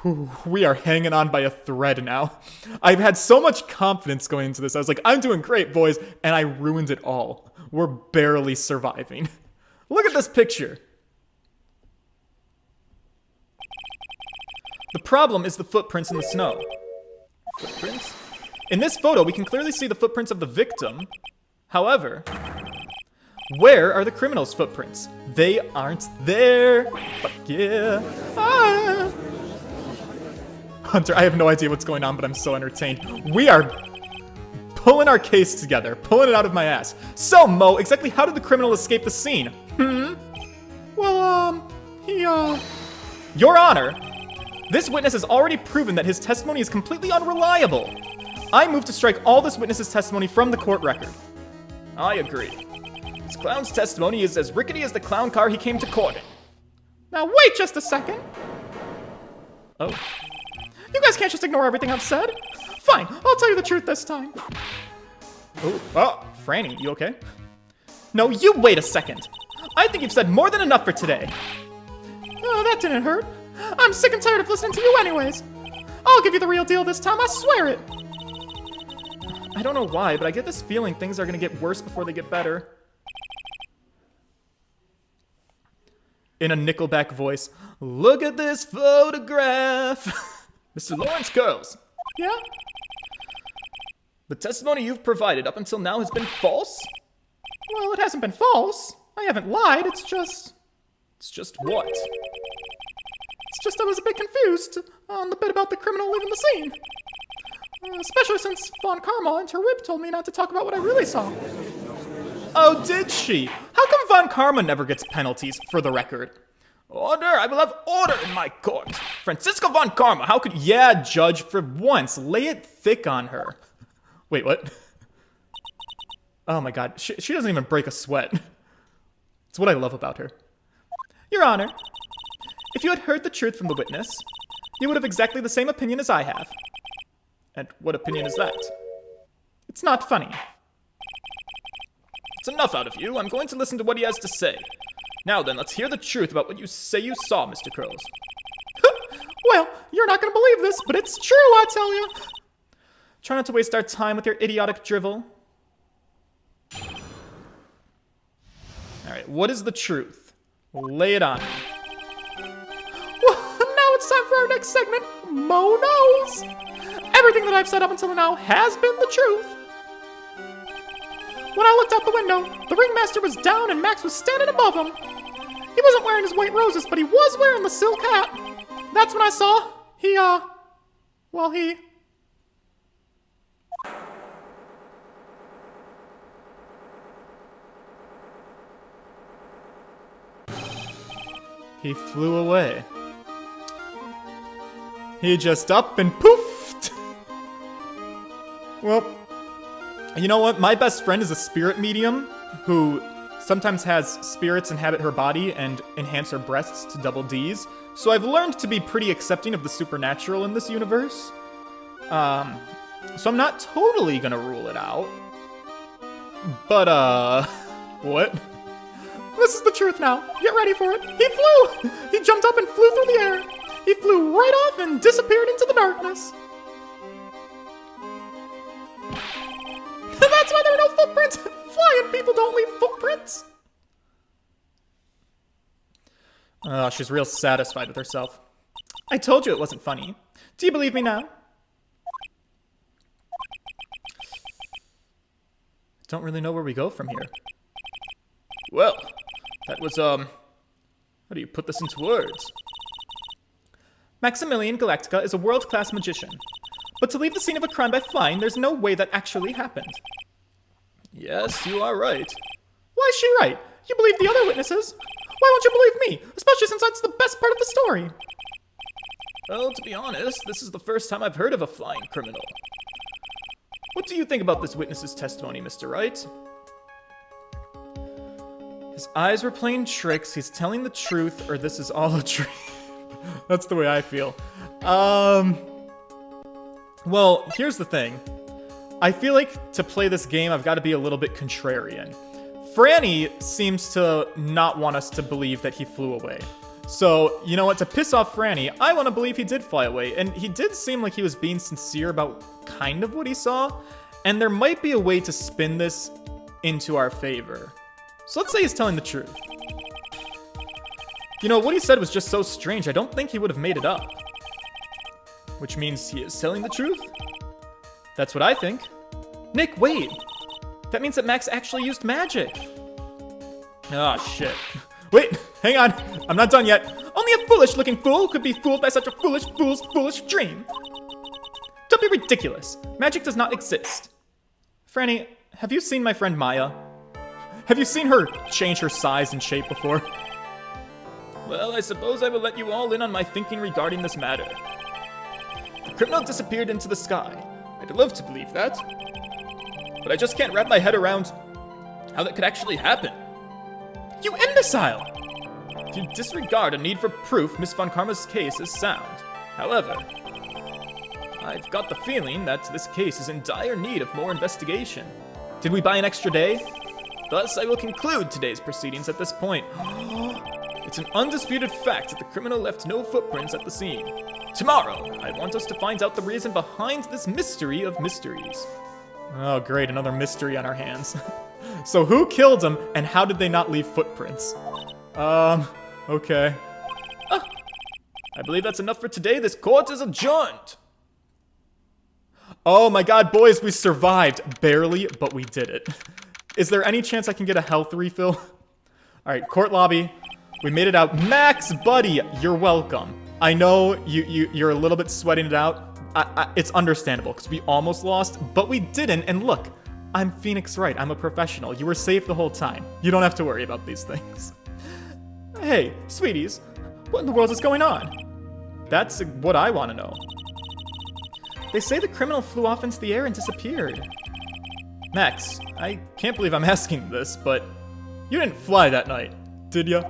Whew, we are hanging on by a thread now. I've had so much confidence going into this. I was like, I'm doing great, boys, and I ruined it all. We're barely surviving. Look at this picture. The problem is the footprints in the snow. Footprints? In this photo, we can clearly see the footprints of the victim. However, where are the criminals' footprints? They aren't there. Fuck yeah. Ah. Hunter, I have no idea what's going on, but I'm so entertained. We are pulling our case together, pulling it out of my ass. So, Mo, exactly how did the criminal escape the scene? Well, Your Honor, this witness has already proven that his testimony is completely unreliable. I move to strike all this witness's testimony from the court record. I agree. This clown's testimony is as rickety as the clown car he came to court in. Now wait just a second. Oh. You guys can't just ignore everything I've said. Fine, I'll tell you the truth this time. Oh, Franny, you okay? No, you wait a second. I think you've said more than enough for today. Oh, that didn't hurt. I'm sick and tired of listening to you anyways. I'll give you the real deal this time, I swear it. I don't know why, but I get this feeling things are gonna get worse before they get better. In a Nickelback voice, look at this photograph. Mr. Lawrence Curls. Yeah? The testimony you've provided up until now has been false? Well, it hasn't been false. I haven't lied, it's just... It's just what? It's just I was a bit confused on the bit about the criminal leaving the scene. Especially since Von Karma and her whip told me not to talk about what I really saw. Oh, did she? How come Von Karma never gets penalties, for the record? Order! I will have order in my court! Francisco Von Karma, how could... Yeah, Judge, for once, lay it thick on her. Wait, what? Oh my god, she doesn't even break a sweat. It's what I love about her. Your Honor, if you had heard the truth from the witness, you would have exactly the same opinion as I have. And what opinion is that? It's not funny. It's enough out of you. I'm going to listen to what he has to say. Now then, let's hear the truth about what you say you saw, Mr. Crows. Well, you're not gonna believe this, but it's true, I tell you. Try not to waste our time with your idiotic drivel. Alright, what is the truth? Lay it on me. Well, now it's time for our next segment, Mo Knows. Everything that I've said up until now has been the truth. When I looked out the window, the ringmaster was down and Max was standing above him. He wasn't wearing his white roses, but he was wearing the silk hat. That's when I saw he flew away. He just up and poofed. Well, you know what? My best friend is a spirit medium who sometimes has spirits inhabit her body and enhance her breasts to double Ds. So I've learned to be pretty accepting of the supernatural in this universe. So I'm not totally gonna rule it out. But, what? This is the truth now. Get ready for it. He flew! He jumped up and flew through the air. He flew right off and disappeared into the darkness. That's why there are no footprints. Flying people don't leave footprints. Oh, she's real satisfied with herself. I told you it wasn't funny. Do you believe me now? Don't really know where we go from here. Well, that was, how do you put this into words? Maximilian Galactica is a world-class magician. But to leave the scene of a crime by flying, there's no way that actually happened. Yes, you are right. Why is she right? You believe the other witnesses. Why won't you believe me? Especially since that's the best part of the story. Well, to be honest, this is the first time I've heard of a flying criminal. What do you think about this witness's testimony, Mr. Wright? His eyes were playing tricks, he's telling the truth, or this is all a dream. That's the way I feel. Well, here's the thing. I feel like to play this game, I've got to be a little bit contrarian. Franny seems to not want us to believe that he flew away. So, you know what, to piss off Franny, I want to believe he did fly away, and he did seem like he was being sincere about kind of what he saw, and there might be a way to spin this into our favor. So let's say he's telling the truth. You know, what he said was just so strange, I don't think he would have made it up. Which means he is telling the truth? That's what I think. Nick, wait! That means that Max actually used magic! Oh, shit. Wait, hang on. I'm not done yet. Only a foolish-looking fool could be fooled by such a foolish fool's foolish dream. Don't be ridiculous. Magic does not exist. Franny, have you seen my friend Maya? Have you seen her change her size and shape before? Well, I suppose I will let you all in on my thinking regarding this matter. The criminal disappeared into the sky. I'd love to believe that. But I just can't wrap my head around how that could actually happen. You imbecile! If you disregard a need for proof, Miss Von Karma's case is sound. However, I've got the feeling that this case is in dire need of more investigation. Did we buy an extra day? Thus, I will conclude today's proceedings at this point. It's an undisputed fact that the criminal left no footprints at the scene. Tomorrow, I want us to find out the reason behind this mystery of mysteries. Oh, great, another mystery on our hands. So who killed him, and how did they not leave footprints? Okay. I believe that's enough for today. This court is adjourned. Oh my god, boys, we survived. Barely, but we did it. Is there any chance I can get a health refill? Alright, court lobby. We made it out. Max, buddy, you're welcome. I know you're a little bit sweating it out. It's understandable, because we almost lost, but we didn't, and look. I'm Phoenix Wright. I'm a professional. You were safe the whole time. You don't have to worry about these things. Hey, sweeties, what in the world is going on? That's what I want to know. They say the criminal flew off into the air and disappeared. Max, I can't believe I'm asking this, but you didn't fly that night, did ya?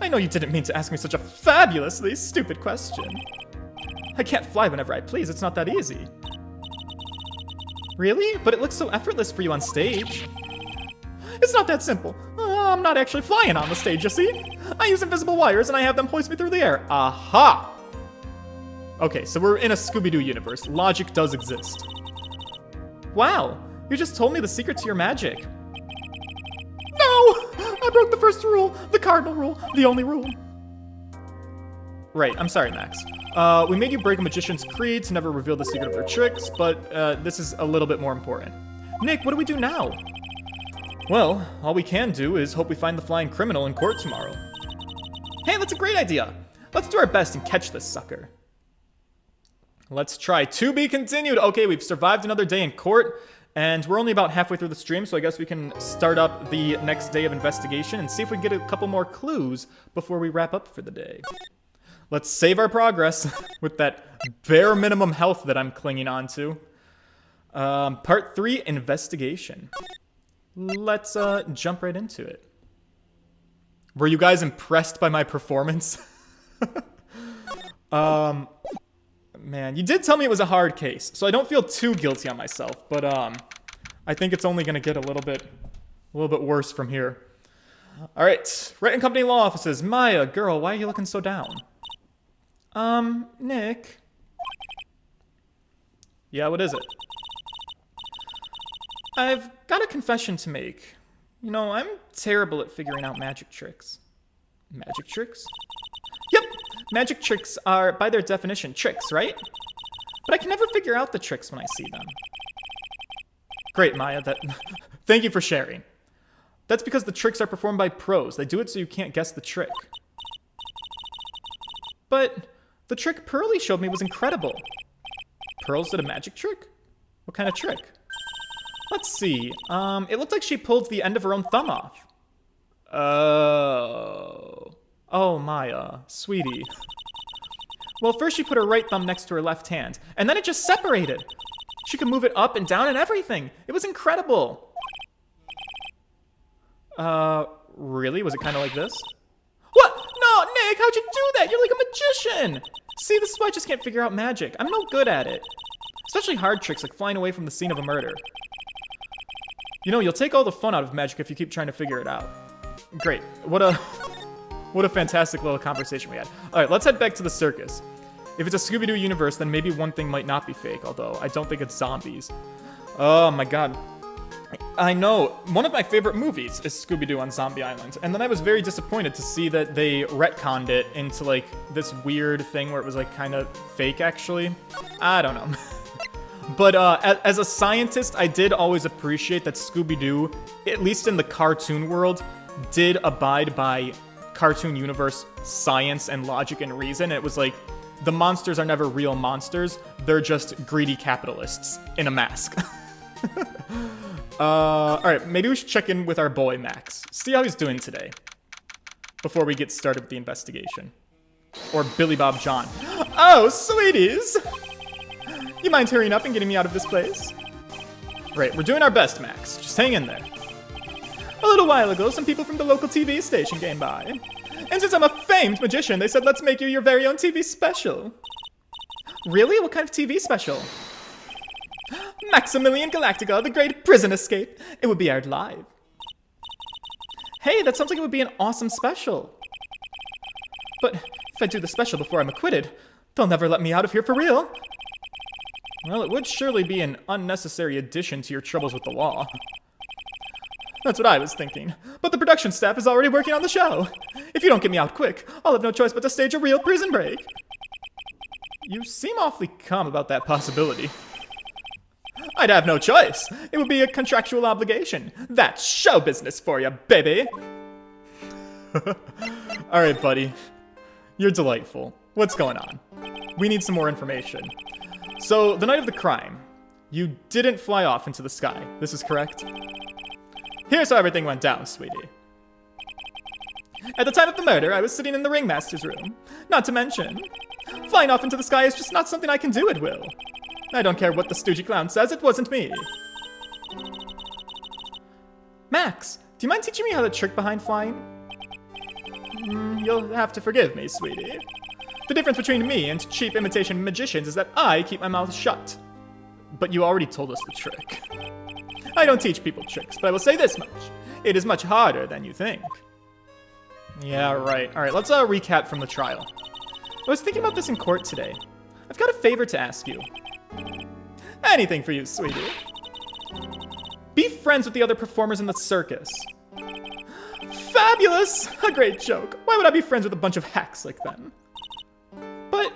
I know you didn't mean to ask me such a fabulously stupid question. I can't fly whenever I please, it's not that easy. Really? But it looks so effortless for you on stage. It's not that simple. I'm not actually flying on the stage, you see? I use invisible wires and I have them hoist me through the air. Aha! Okay, so we're in a Scooby-Doo universe. Logic does exist. Wow, you just told me the secret to your magic. No! I broke the first rule, the cardinal rule, the only rule. Right, I'm sorry, Max. We made you break a magician's creed to never reveal the secret of their tricks, but this is a little bit more important. Nick, what do we do now? Well, all we can do is hope we find the flying criminal in court tomorrow. Hey, that's a great idea. Let's do our best and catch this sucker. Let's try. To be continued. Okay, we've survived another day in court, and we're only about halfway through the stream, so I guess we can start up the next day of investigation and see if we can get a couple more clues before we wrap up for the day. Let's save our progress with that bare minimum health that I'm clinging on to. Part 3, investigation. Let's jump right into it. Were you guys impressed by my performance? Man, you did tell me it was a hard case, so I don't feel too guilty on myself, but I think it's only gonna get a little bit worse from here. All right, Wright and Company Law Offices. Maya, girl, why are you looking so down? Nick. Yeah, what is it? I've got a confession to make. You know, I'm terrible at figuring out magic tricks. Magic tricks? Yep! Magic tricks are, by their definition, tricks, right? But I can never figure out the tricks when I see them. Great, Maya. Thank you for sharing. That's because the tricks are performed by pros. They do it so you can't guess the trick. But the trick Pearly showed me was incredible. Pearls did a magic trick? What kind of trick? Let's see. It looked like she pulled the end of her own thumb off. Oh, Maya, sweetie. Well, first she put her right thumb next to her left hand, and then it just separated. She could move it up and down and everything. It was incredible. Really? Was it kind of like this? What? No, Nick, how'd you do that? You're like a magician. See, this is why I just can't figure out magic. I'm no good at it. Especially hard tricks like flying away from the scene of a murder. You know, you'll take all the fun out of magic if you keep trying to figure it out. Great. What a fantastic little conversation we had. All right, let's head back to the circus. If it's a Scooby-Doo universe, then maybe one thing might not be fake, although I don't think it's zombies. Oh my god. I know, one of my favorite movies is Scooby-Doo on Zombie Island, and then I was very disappointed to see that they retconned it into, like, this weird thing where it was, like, kind of fake, actually. I don't know. But as a scientist, I did always appreciate that Scooby-Doo, at least in the cartoon world, did abide by cartoon universe science and logic and reason. It was like, the monsters are never real monsters, they're just greedy capitalists in a mask. Alright, maybe we should check in with our boy, Max. See how he's doing today. Before we get started with the investigation. Or Billy Bob John. Oh, sweeties! You mind hurrying up and getting me out of this place? Right, we're doing our best, Max. Just hang in there. A little while ago, some people from the local TV station came by. And since I'm a famed magician, they said, let's make you your very own TV special. Really? What kind of TV special? Maximilian Galactica, the Great Prison Escape. It would be aired live. Hey, that sounds like it would be an awesome special. But if I do the special before I'm acquitted, they'll never let me out of here for real. Well, it would surely be an unnecessary addition to your troubles with the law. That's what I was thinking. But the production staff is already working on the show. If you don't get me out quick, I'll have no choice but to stage a real prison break. You seem awfully calm about that possibility. I'd have no choice. It would be a contractual obligation. That's show business for you, baby. Alright, buddy. You're delightful. What's going on? We need some more information. So, the night of the crime, you didn't fly off into the sky. This is correct? Here's how everything went down, sweetie. At the time of the murder, I was sitting in the ringmaster's room. Not to mention, flying off into the sky is just not something I can do at will. I don't care what the stoogey clown says, it wasn't me. Max, do you mind teaching me how the trick behind flying? You'll have to forgive me, sweetie. The difference between me and cheap imitation magicians is that I keep my mouth shut. But you already told us the trick. I don't teach people tricks, but I will say this much. It is much harder than you think. Yeah, right. Alright, let's recap from the trial. I was thinking about this in court today. I've got a favor to ask you. Anything for you, sweetie. Be friends with the other performers in the circus. Fabulous! A great joke. Why would I be friends with a bunch of hacks like them? But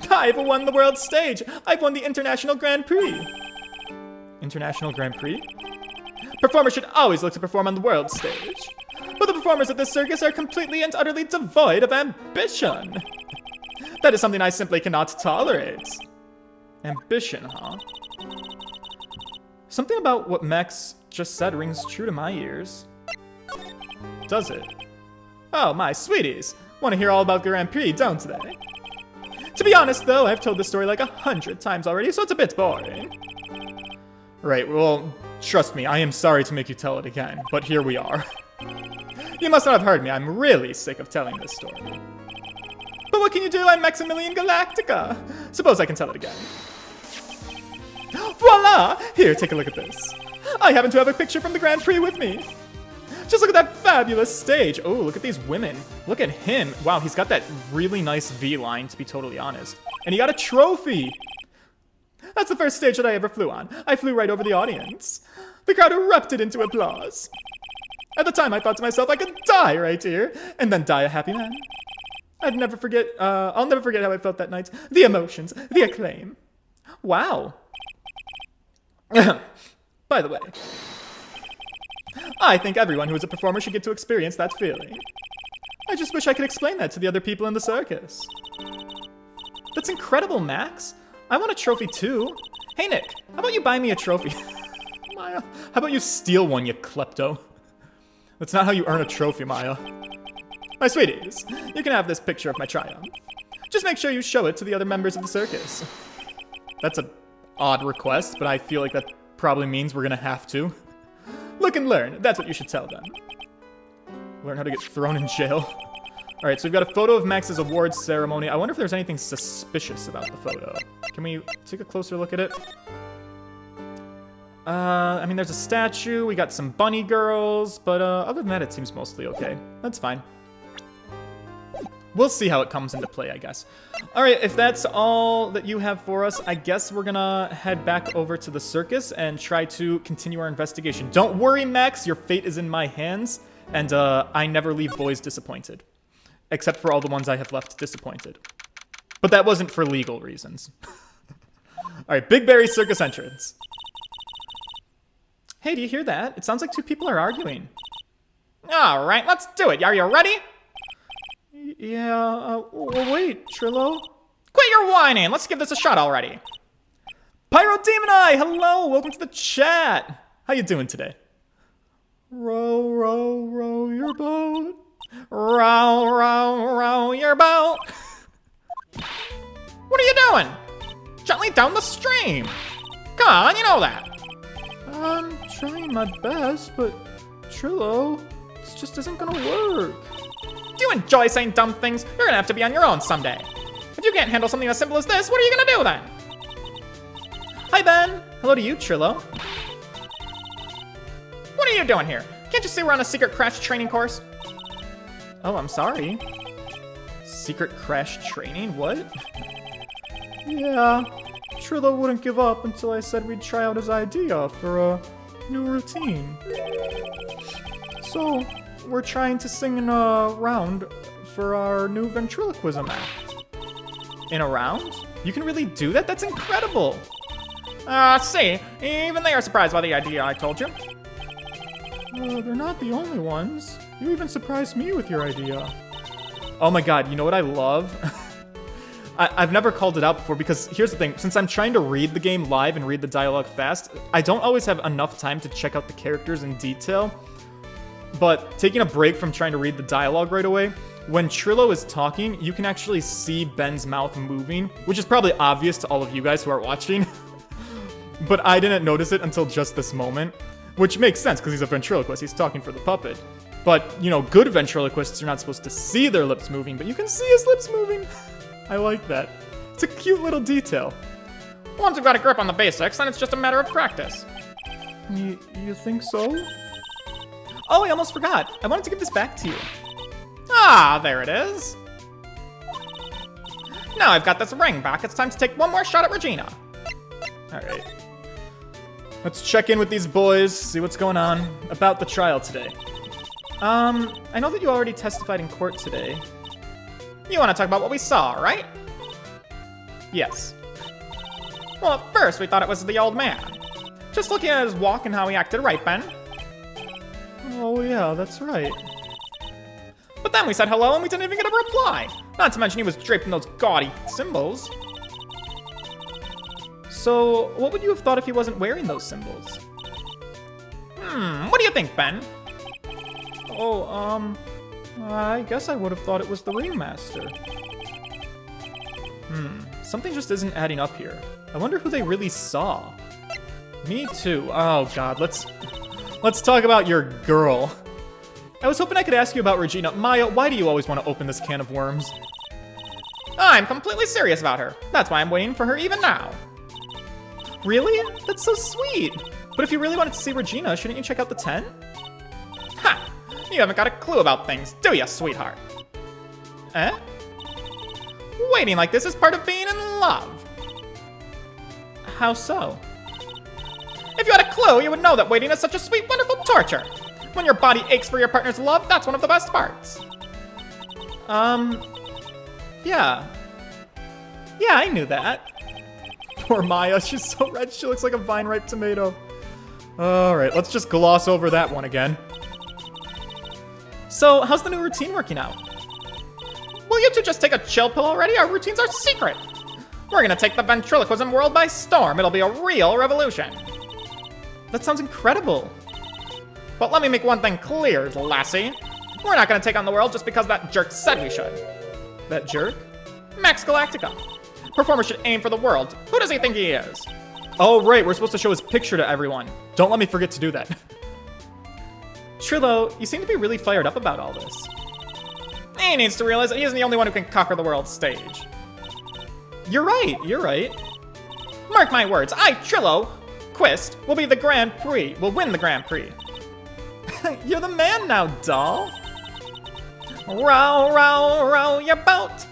I've won the world stage. I've won the International Grand Prix. International Grand Prix? Performers should always look to perform on the world stage. But the performers at this circus are completely and utterly devoid of ambition. That is something I simply cannot tolerate. Ambition, huh? Something about what Max just said rings true to my ears. Does it? Oh, my sweeties. Want to hear all about Grand Prix, don't they? To be honest, though, I've told this story like 100 times already, so it's a bit boring. Right, well, trust me, I am sorry to make you tell it again, but here we are. You must not have heard me, I'm really sick of telling this story. But what can you do? I'm Maximilian Galactica. Suppose I can tell it again. Voila! Here, take a look at this. I happen to have a picture from the Grand Prix with me. Just look at that fabulous stage. Oh, look at these women. Look at him. Wow, he's got that really nice V-line, to be totally honest. And he got a trophy. That's the first stage that I ever flew on. I flew right over the audience. The crowd erupted into applause. At the time, I thought to myself, I could die right here, and then die a happy man. I'll never forget how I felt that night. The emotions, the acclaim. Wow. By the way, I think everyone who is a performer should get to experience that feeling. I just wish I could explain that to the other people in the circus. That's incredible, Max. I want a trophy too. Hey, Nick, how about you buy me a trophy? Maya, how about you steal one, you klepto? That's not how you earn a trophy, Maya. My sweeties, you can have this picture of my triumph. Just make sure you show it to the other members of the circus. That's an odd request, but I feel like that probably means we're gonna have to. Look and learn, that's what you should tell them. Learn how to get thrown in jail. Alright, so we've got a photo of Max's awards ceremony. I wonder if there's anything suspicious about the photo. Can we take a closer look at it? I mean, there's a statue, we got some bunny girls, but other than that, it seems mostly okay. That's fine. We'll see how it comes into play, I guess. Alright, if that's all that you have for us, I guess we're gonna head back over to the circus and try to continue our investigation. Don't worry, Max, your fate is in my hands, and I never leave boys disappointed. Except for all the ones I have left disappointed. But that wasn't for legal reasons. Alright, Big Berry Circus entrance. Hey, do you hear that? It sounds like two people are arguing. Alright, let's do it. Are you ready? Yeah, wait, Trillo. Quit your whining! Let's give this a shot already. Pyro Demon Eye, hello! Welcome to the chat! How you doing today? Row, row, row your boat. Row, row, row your boat. What are you doing? Gently down the stream. Come on, you know that. I'm trying my best, but Trillo, this just isn't gonna work. Do you enjoy saying dumb things? You're gonna have to be on your own someday. If you can't handle something as simple as this, what are you gonna do then? Hi, Ben. Hello to you, Trillo. What are you doing here? Can't you see we're on a secret crash training course? Oh, I'm sorry. Secret crash training? What? Yeah, Trillo wouldn't give up until I said we'd try out his idea for a new routine. So, we're trying to sing in a round for our new ventriloquism act. In a round? You can really do that? That's incredible! See, even they are surprised by the idea I told you. They're not the only ones. You even surprised me with your idea. Oh my god, you know what I love? I've never called it out before because here's the thing. Since I'm trying to read the game live and read the dialogue fast, I don't always have enough time to check out the characters in detail. But taking a break from trying to read the dialogue right away, when Trillo is talking, you can actually see Ben's mouth moving, which is probably obvious to all of you guys who are watching. But I didn't notice it until just this moment, which makes sense because he's a ventriloquist, he's talking for the puppet. But, you know, good ventriloquists are not supposed to see their lips moving, but you can see his lips moving. I like that. It's a cute little detail. Once you've got a grip on the basics, then it's just a matter of practice. You think so? Oh, I almost forgot. I wanted to give this back to you. Ah, there it is. Now I've got this ring back, it's time to take one more shot at Regina. Alright. Let's check in with these boys, see what's going on about the trial today. I know that you already testified in court today. You want to talk about what we saw, right? Yes. Well, at first we thought it was the old man. Just looking at his walk and how he acted, right, Ben? Oh yeah, that's right. But then we said hello and we didn't even get a reply. Not to mention he was draped in those gaudy symbols. So, what would you have thought if he wasn't wearing those symbols? What do you think, Ben? Oh, I guess I would have thought it was the ringmaster. Something just isn't adding up here. I wonder who they really saw. Me too. Oh god, let's talk about your girl. I was hoping I could ask you about Regina. Maya, why do you always want to open this can of worms? I'm completely serious about her. That's why I'm waiting for her even now. Really? That's so sweet. But if you really wanted to see Regina, shouldn't you check out the tent? Ha! You haven't got a clue about things, do ya, sweetheart? Eh? Waiting like this is part of being in love. How so? If you had a clue, you would know that waiting is such a sweet, wonderful torture. When your body aches for your partner's love, that's one of the best parts. Yeah. Yeah, I knew that. Poor Maya, she's so red, she looks like a vine-ripe tomato. Alright, let's just gloss over that one again. So, how's the new routine working out? Will you two just take a chill pill already? Our routines are secret. We're gonna take the ventriloquism world by storm. It'll be a real revolution. That sounds incredible. But let me make one thing clear, lassie. We're not gonna take on the world just because that jerk said we should. That jerk? Max Galactica. Performer should aim for the world. Who does he think he is? Oh, right, we're supposed to show his picture to everyone. Don't let me forget to do that. Trillo, you seem to be really fired up about all this. He needs to realize that he isn't the only one who can conquer the world stage. You're right, you're right. Mark my words, I, Trillo, Quist, will be the Grand Prix, will win the Grand Prix. You're the man now, doll. Row, row, row your boat.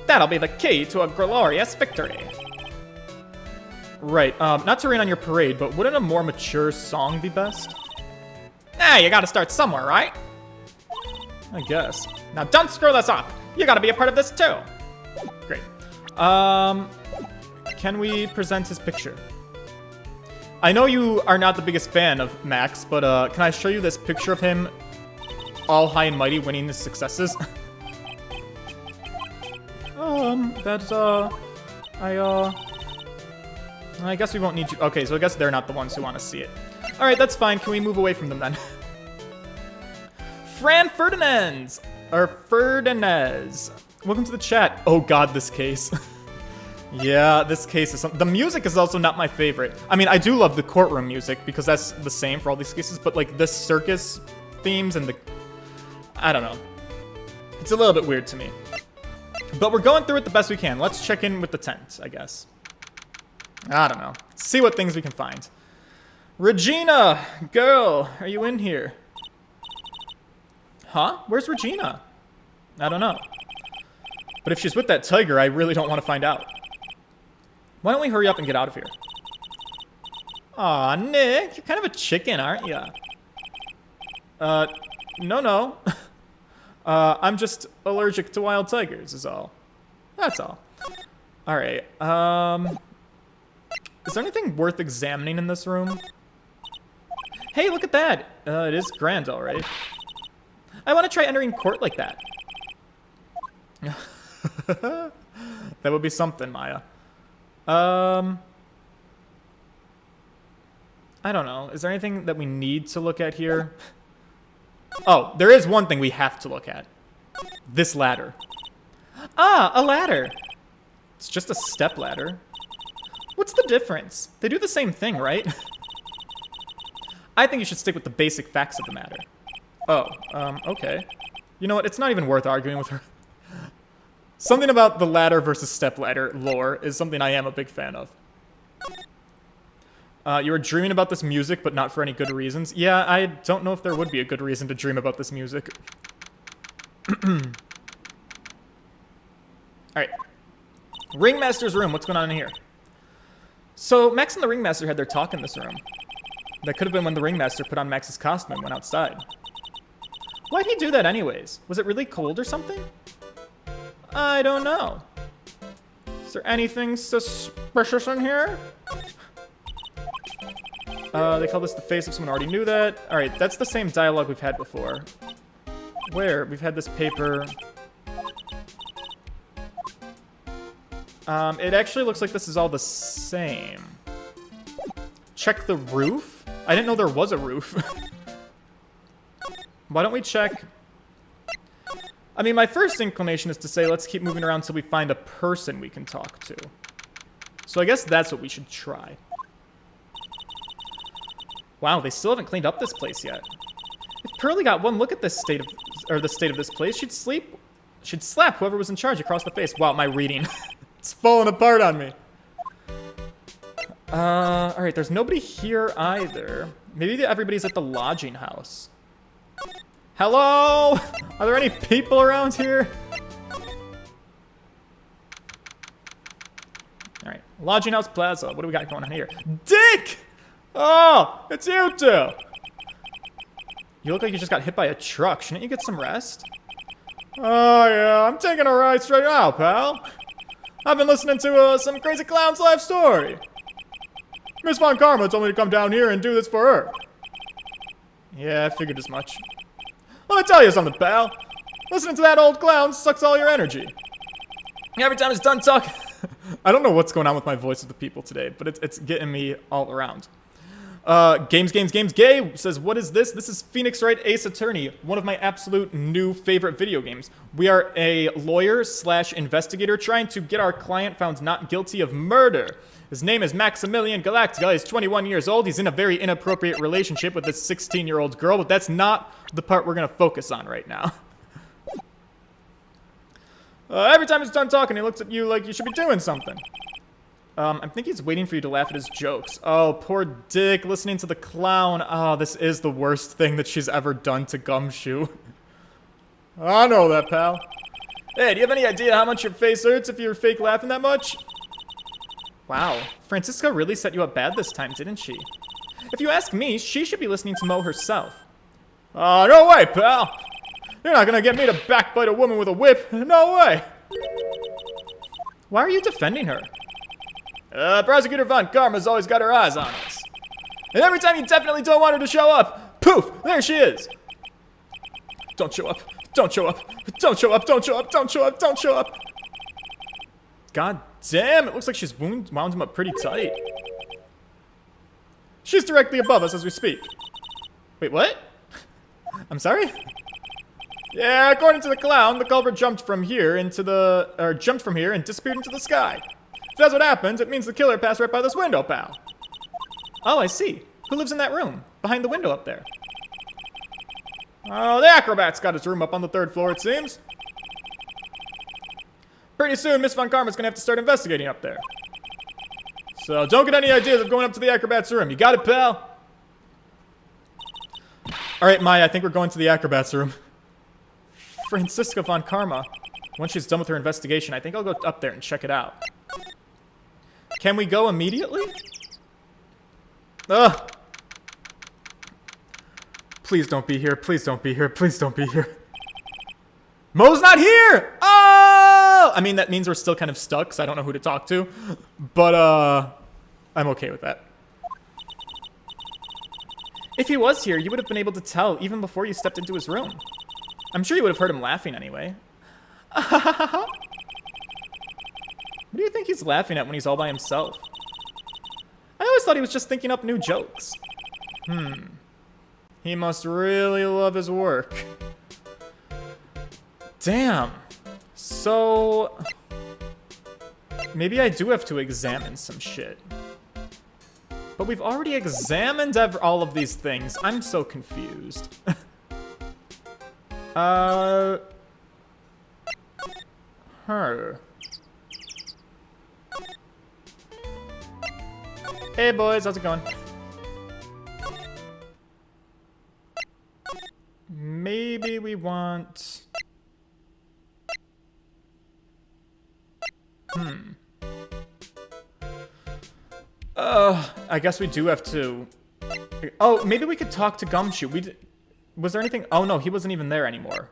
That'll be the key to a glorious victory. Right, not to rain on your parade, but wouldn't a more mature song be best? You gotta start somewhere, right? I guess. Now don't screw this up. You gotta be a part of this too. Great. Can we present his picture? I know you are not the biggest fan of Max, but can I show you this picture of him all high and mighty winning his successes? I guess we won't need you. Okay, so I guess they're not the ones who want to see it. All right, that's fine. Can we move away from them then? Fran Ferdinand, or Ferdinez. Welcome to the chat. Oh god, this case. Yeah, this case is something. The music is also not my favorite. I mean, I do love the courtroom music because that's the same for all these cases, but like the circus themes and the... I don't know. It's a little bit weird to me. But we're going through it the best we can. Let's check in with the tent, I guess. I don't know. See what things we can find. Regina, girl, are you in here? Huh? Where's Regina? I don't know. But if she's with that tiger, I really don't want to find out. Why don't we hurry up and get out of here? Aw, Nick, you're kind of a chicken, aren't you? No. I'm just allergic to wild tigers, is all. That's all. Alright, is there anything worth examining in this room? Hey, look at that! It is grand, alright. I want to try entering court like that. That would be something, Maya. I don't know. Is there anything that we need to look at here? Oh, there is one thing we have to look at. This ladder. Ah, a ladder. It's just a step ladder. What's the difference? They do the same thing, right? I think you should stick with the basic facts of the matter. Oh, okay. You know what? It's not even worth arguing with her. Something about the ladder versus stepladder lore is something I am a big fan of. You were dreaming about this music, but not for any good reasons. Yeah, I don't know if there would be a good reason to dream about this music. Alright. Ringmaster's room. What's going on in here? So, Max and the Ringmaster had their talk in this room. That could have been when the Ringmaster put on Max's costume and went outside. Why'd he do that anyways? Was it really cold or something? I don't know. Is there anything suspicious in here? They call this the face of someone who already knew that. Alright, that's the same dialogue we've had before. Where? We've had this paper. It actually looks like this is all the same. Check the roof? I didn't know there was a roof. Why don't we check... I mean, my first inclination is to say let's keep moving around until we find a person we can talk to. So I guess that's what we should try. Wow, they still haven't cleaned up this place yet. If Pearly got one look at this state of this place, she'd slap whoever was in charge across the face. Wow, my reading. It's falling apart on me. Alright, there's nobody here either. Maybe everybody's at the lodging house. Hello? Are there any people around here? Alright, lodging house plaza. What do we got going on here? Dick! Oh, it's you two! You look like you just got hit by a truck. Shouldn't you get some rest? Oh yeah, I'm taking a ride straight now, pal. I've been listening to some crazy clown's life story. Miss Von Karma told me to come down here and do this for her. Yeah, I figured as much. Let me tell you something, pal. Listening to that old clown sucks all your energy. Every time he's done talking... I don't know what's going on with my voice with the people today, but it's getting me all around. Games Gay says, what is this? This is Phoenix Wright Ace Attorney, one of my absolute new favorite video games. We are a lawyer/investigator trying to get our client found not guilty of murder. His name is Maximilian Galactica. He's 21 years old. He's in a very inappropriate relationship with this 16-year-old girl, but that's not the part we're going to focus on right now. Every time he's done talking, he looks at you like you should be doing something. I think he's waiting for you to laugh at his jokes. Oh, poor Dick, listening to the clown. Oh, this is the worst thing that she's ever done to Gumshoe. I know that, pal. Hey, do you have any idea how much your face hurts if you're fake laughing that much? Wow, Francisca really set you up bad this time, didn't she? If you ask me, she should be listening to Mo herself. No way, pal. You're not gonna get me to backbite a woman with a whip. No way. Why are you defending her? Prosecutor Von Karma's always got her eyes on us. And every time you definitely don't want her to show up, poof, there she is. Don't show up. Don't show up. Don't show up. Don't show up. Don't show up. Don't show up. God damn, it looks like she's wound him up pretty tight. She's directly above us as we speak. Wait, what? I'm sorry? Yeah, according to the clown, the culprit jumped from here and disappeared into the sky. If that's what happens, it means the killer passed right by this window, pal. Oh, I see. Who lives in that room? Behind the window up there. Oh, the Acrobat's got his room up on the 3rd floor, it seems. Pretty soon, Miss Von Karma's gonna have to start investigating up there. So don't get any ideas of going up to the Acrobat's room. You got it, pal? Alright, Maya, I think we're going to the Acrobat's room. Francisca Von Karma. Once she's done with her investigation, I think I'll go up there and check it out. Can we go immediately? Ugh. Please don't be here. Please don't be here. Please don't be here. Mo's not here! Oh! I mean, that means we're still kind of stuck, so I don't know who to talk to. But, I'm okay with that. If he was here, you would have been able to tell even before you stepped into his room. I'm sure you would have heard him laughing anyway. What do you think he's laughing at when he's all by himself? I always thought he was just thinking up new jokes. He must really love his work. Damn. So... maybe I do have to examine some shit. But we've already examined all of these things. I'm so confused. Her. Hey boys, how's it going? Maybe we want... I guess we do have to... Oh, maybe we could talk to Gumshoe. Was there anything... Oh no, he wasn't even there anymore.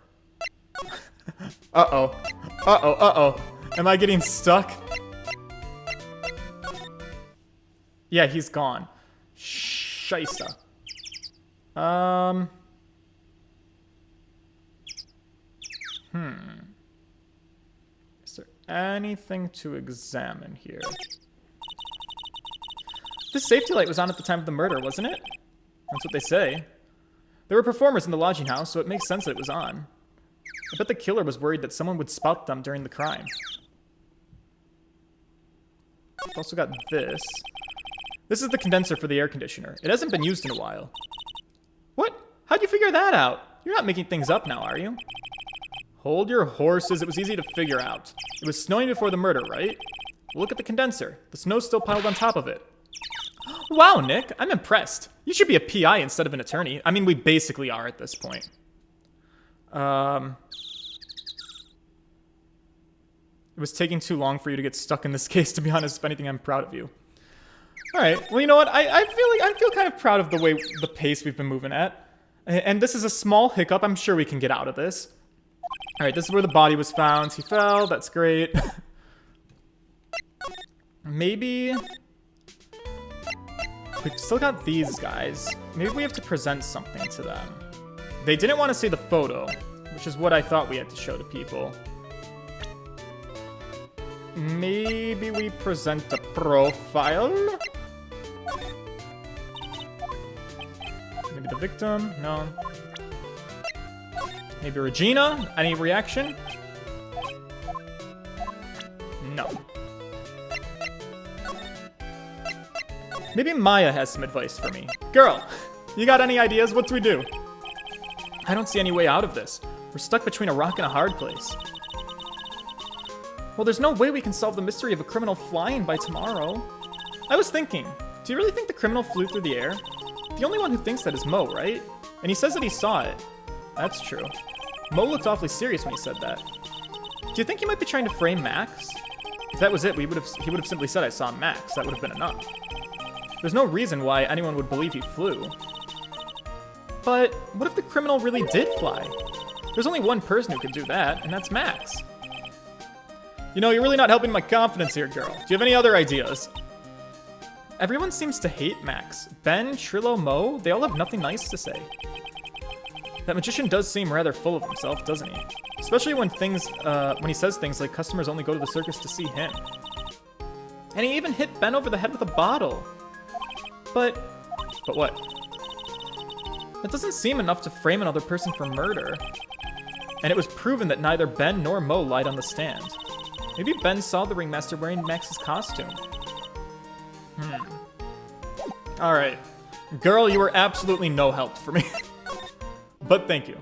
Uh-oh. Uh-oh, uh-oh. Am I getting stuck? Yeah, he's gone. Scheisse. Is there anything to examine here? This safety light was on at the time of the murder, wasn't it? That's what they say. There were performers in the lodging house, so it makes sense that it was on. I bet the killer was worried that someone would spot them during the crime. I've also got this. This is the condenser for the air conditioner. It hasn't been used in a while. What? How'd you figure that out? You're not making things up now, are you? Hold your horses. It was easy to figure out. It was snowing before the murder, right? Look at the condenser. The snow's still piled on top of it. Wow, Nick. I'm impressed. You should be a PI instead of an attorney. I mean, we basically are at this point. It was taking too long for you to get stuck in this case, to be honest. If anything, I'm proud of you. Alright, well, you know what? I feel kind of proud of the pace we've been moving at. And this is a small hiccup. I'm sure we can get out of this. Alright, this is where the body was found. He fell. That's great. Maybe... We've still got these guys. Maybe we have to present something to them. They didn't want to see the photo, which is what I thought we had to show to people. Maybe we present a profile? Maybe the victim? No. Maybe Regina? Any reaction? No. Maybe Maya has some advice for me. Girl, you got any ideas? What do we do? I don't see any way out of this. We're stuck between a rock and a hard place. Well, there's no way we can solve the mystery of a criminal flying by tomorrow. I was thinking, do you really think the criminal flew through the air? The only one who thinks that is Mo, right? And he says that he saw it. That's true. Mo looked awfully serious when he said that. Do you think he might be trying to frame Max? If that was it, he would have simply said I saw Max. That would have been enough. There's no reason why anyone would believe he flew. But what if the criminal really did fly? There's only one person who could do that, and that's Max. You know, you're really not helping my confidence here, girl. Do you have any other ideas? Everyone seems to hate Max. Ben, Trillo, Mo, they all have nothing nice to say. That magician does seem rather full of himself, doesn't he? Especially when he says things like customers only go to the circus to see him. And he even hit Ben over the head with a bottle. But what? That doesn't seem enough to frame another person for murder. And it was proven that neither Ben nor Mo lied on the stand. Maybe Ben saw the ringmaster wearing Max's costume. Alright. Girl, you were absolutely no help for me. But thank you.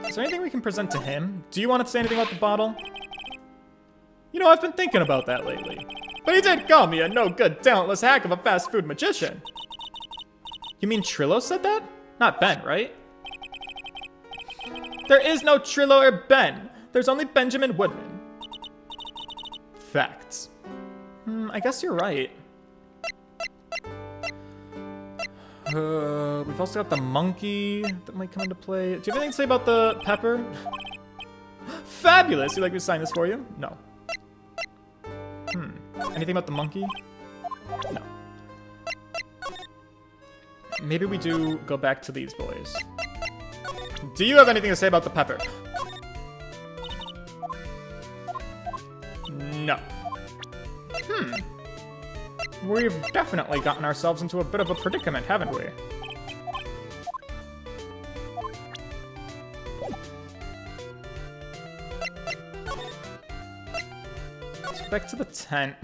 Is there anything we can present to him? Do you want to say anything about the bottle? You know, I've been thinking about that lately. But he did call me a no-good, talentless hack of a fast food magician. You mean Trillo said that? Not Ben, right? There is no Trillo or Ben. There's only Benjamin Woodman. Facts. I guess you're right. We've also got the monkey that might come into play. Do you have anything to say about the pepper? Fabulous! You'd like me to sign this for you? No. Anything about the monkey? No. Maybe we do go back to these boys. Do you have anything to say about the pepper? No. We've definitely gotten ourselves into a bit of a predicament, haven't we? Let's go back to the tent.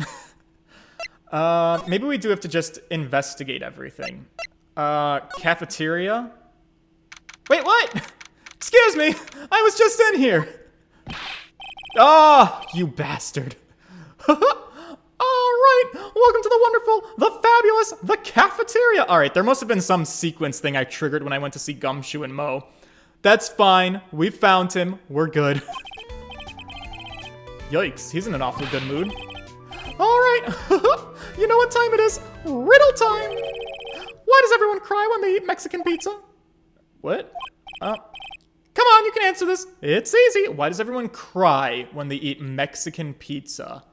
Maybe we do have to just investigate everything. Cafeteria? Wait, what? Excuse me, I was just in here. Oh, you bastard. Alright, welcome to the wonderful, the fabulous, the cafeteria. Alright, there must have been some sequence thing I triggered when I went to see Gumshoe and Mo. That's fine, we found him, we're good. Yikes, he's in an awfully good mood. Alright, you know what time it is? Riddle time. Why does everyone cry when they eat Mexican pizza? What? Come on, you can answer this. It's easy. Why does everyone cry when they eat Mexican pizza?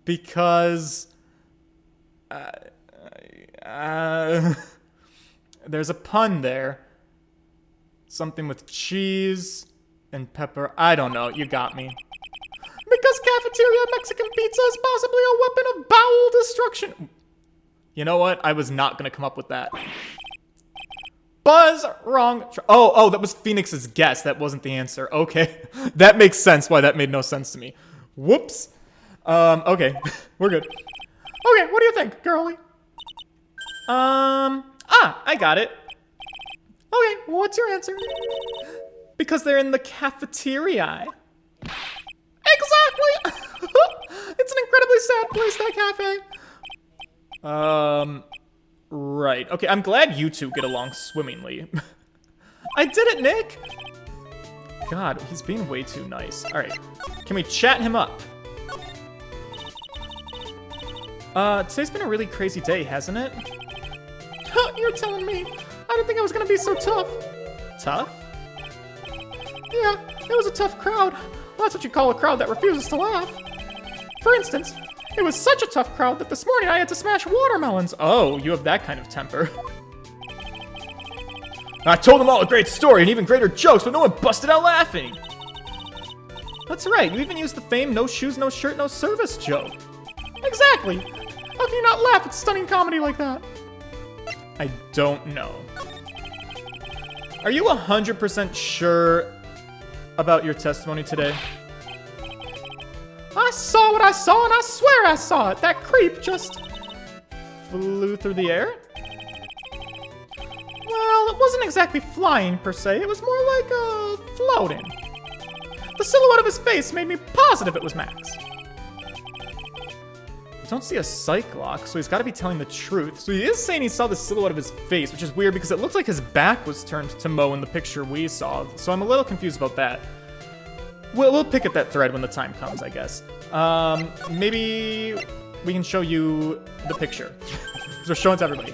Because... there's a pun there. Something with cheese and pepper. I don't know, you got me. Because cafeteria Mexican pizza is possibly a weapon of bowel destruction. You know what? I was not gonna come up with that. Buzz, wrong. Oh, that was Phoenix's guess. That wasn't the answer. Okay. That makes sense why that made no sense to me. Whoops. Okay. We're good. Okay, what do you think, girlie? I got it. Okay, well, what's your answer? Because they're in the cafeteria. Exactly! It's an incredibly sad place, that cafe. Right. Okay, I'm glad you two get along swimmingly. I did it, Nick! God, he's being way too nice. Alright, can we chat him up? Today's been a really crazy day, hasn't it? You're telling me. I didn't think I was gonna be so tough. Tough? Yeah, it was a tough crowd. Well, that's what you call a crowd that refuses to laugh. For instance, it was such a tough crowd that this morning I had to smash watermelons. Oh, you have that kind of temper. I told them all a great story and even greater jokes, but no one busted out laughing. That's right, you even used the famed no shoes, no shirt, no service joke. Exactly. How can you not laugh at stunning comedy like that? I don't know. Are you 100% sure about your testimony today? I saw what I saw, and I swear I saw it. That creep just flew through the air? Well, it wasn't exactly flying, per se. It was more like, floating. The silhouette of his face made me positive it was Max. I don't see a psych lock, so he's got to be telling the truth. So he is saying he saw the silhouette of his face, which is weird because it looks like his back was turned to Mo in the picture we saw. So I'm a little confused about that. We'll pick at that thread when the time comes, I guess. Maybe we can show you the picture. Because we're showing it to everybody.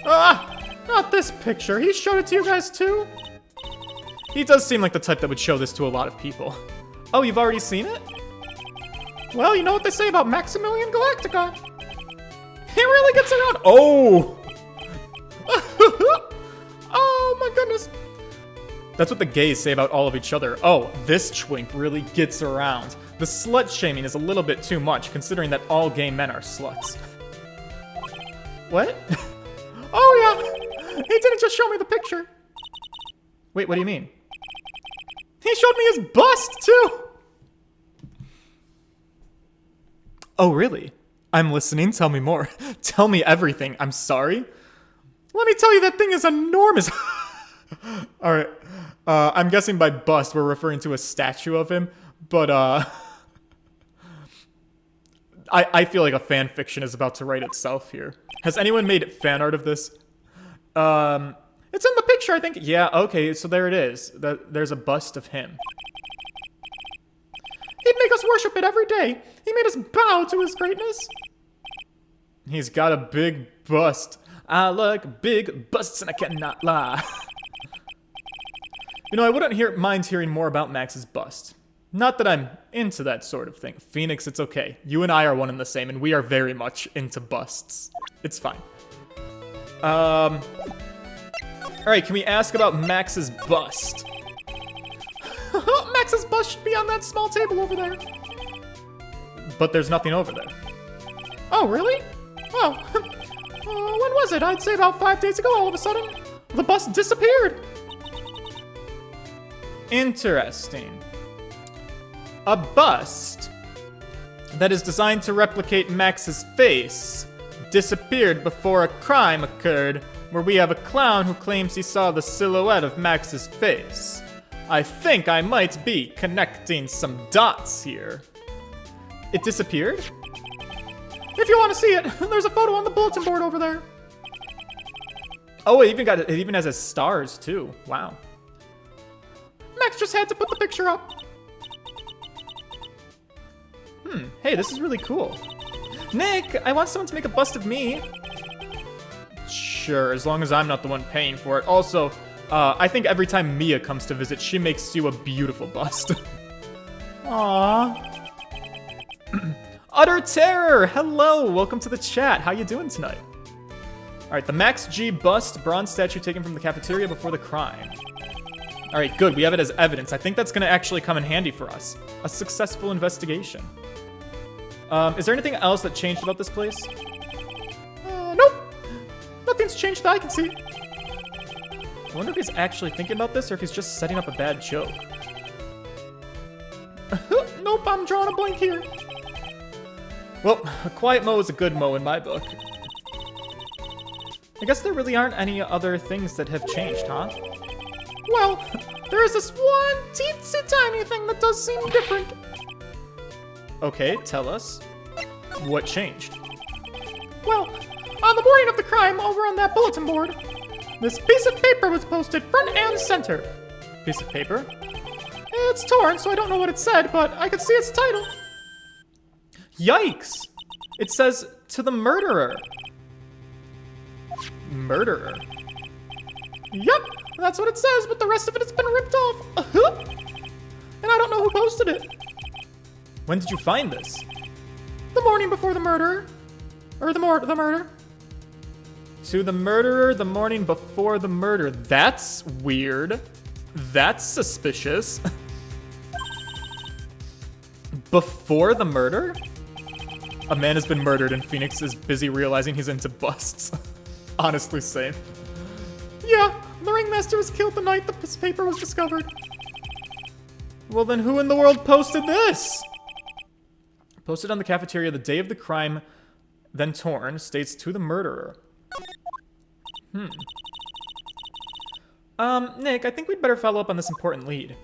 Not this picture. He showed it to you guys too? He does seem like the type that would show this to a lot of people. Oh, you've already seen it? Well, you know what they say about Maximilian Galactica. He really gets around. Oh! Oh my goodness. That's what the gays say about all of each other. Oh, this twink really gets around. The slut shaming is a little bit too much, considering that all gay men are sluts. What? Oh yeah, he didn't just show me the picture. Wait, what do you mean? He showed me his bust too. Oh, really? I'm listening, tell me more. Tell me everything, I'm sorry. Let me tell you, that thing is enormous. Alright, I'm guessing by bust we're referring to a statue of him, but I feel like a fan fiction is about to write itself here. Has anyone made fan art of this? It's in the picture, I think. Yeah, okay, so there it is. There's a bust of him. He'd make us worship it every day. He made us bow to his greatness. He's got a big bust. I like big busts and I cannot lie. You know, I wouldn't mind hearing more about Max's bust. Not that I'm into that sort of thing. Phoenix, it's okay. You and I are one and the same, and we are very much into busts. It's fine. Alright, can we ask about Max's bust? Max's bust should be on that small table over there. But there's nothing over there. Oh, really? Oh, when was it? I'd say about 5 days ago, all of a sudden. The bust disappeared. Interesting. A bust that is designed to replicate Max's face disappeared before a crime occurred where we have a clown who claims he saw the silhouette of Max's face. I think I might be connecting some dots here. It disappeared? If you want to see it, there's a photo on the bulletin board over there. Oh, it even has his stars too. Wow. Max just had to put the picture up. Hey, this is really cool. Nick, I want someone to make a bust of me. Sure, as long as I'm not the one paying for it. Also, I think every time Mia comes to visit, she makes you a beautiful bust. Aww. Utter Terror! Hello! Welcome to the chat. How you doing tonight? Alright, the Max G bust, bronze statue taken from the cafeteria before the crime. Alright, good. We have it as evidence. I think that's gonna actually come in handy for us. A successful investigation. Is there anything else that changed about this place? Nope. Nothing's changed that I can see. I wonder if he's actually thinking about this or if he's just setting up a bad joke. Nope, I'm drawing a blank here. Well, a quiet mo is a good mo in my book. I guess there really aren't any other things that have changed, huh? Well, there is this one teensy tiny thing that does seem different. Okay, tell us. What changed? Well, on the morning of the crime, over on that bulletin board, this piece of paper was posted front and center. Piece of paper? It's torn, so I don't know what it said, but I could see its title. Yikes! It says, to the murderer. Murderer? Yep, that's what it says, but the rest of it has been ripped off. And I don't know who posted it. When did you find this? The morning before the murder. Or the murder. To the murderer the morning before the murder. That's weird. That's suspicious. Before the murder? A man has been murdered and Phoenix is busy realizing he's into busts. Honestly, same. Yeah, the ringmaster was killed the night the paper was discovered. Well then who in the world posted this? Posted on the cafeteria the day of the crime, then torn, states to the murderer. Nick, I think we'd better follow up on this important lead.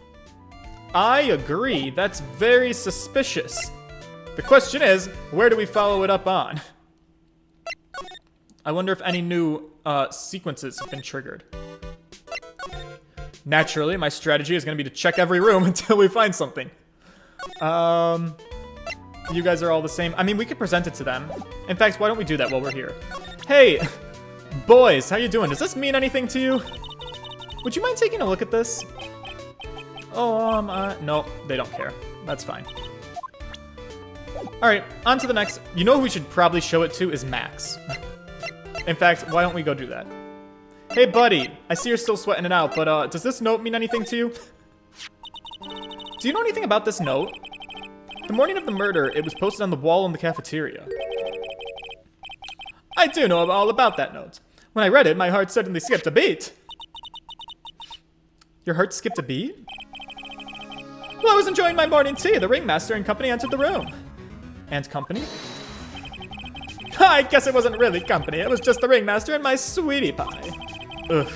I agree, that's very suspicious. The question is, where do we follow it up on? I wonder if any new sequences have been triggered. Naturally, my strategy is going to be to check every room until we find something. You guys are all the same. I mean, we could present it to them. In fact, why don't we do that while we're here? Hey, boys, how you doing? Does this mean anything to you? Would you mind taking a look at this? Oh, no, they don't care. That's fine. All right, on to the next. You know who we should probably show it to is Max. In fact, why don't we go do that? Hey, buddy, I see you're still sweating it out, but does this note mean anything to you? Do you know anything about this note? The morning of the murder, it was posted on the wall in the cafeteria. I do know all about that note. When I read it, my heart suddenly skipped a beat. Your heart skipped a beat? Well, I was enjoying my morning tea. The ringmaster and company entered the room. And company? I guess it wasn't really company. It was just the ringmaster and my sweetie pie. Ugh.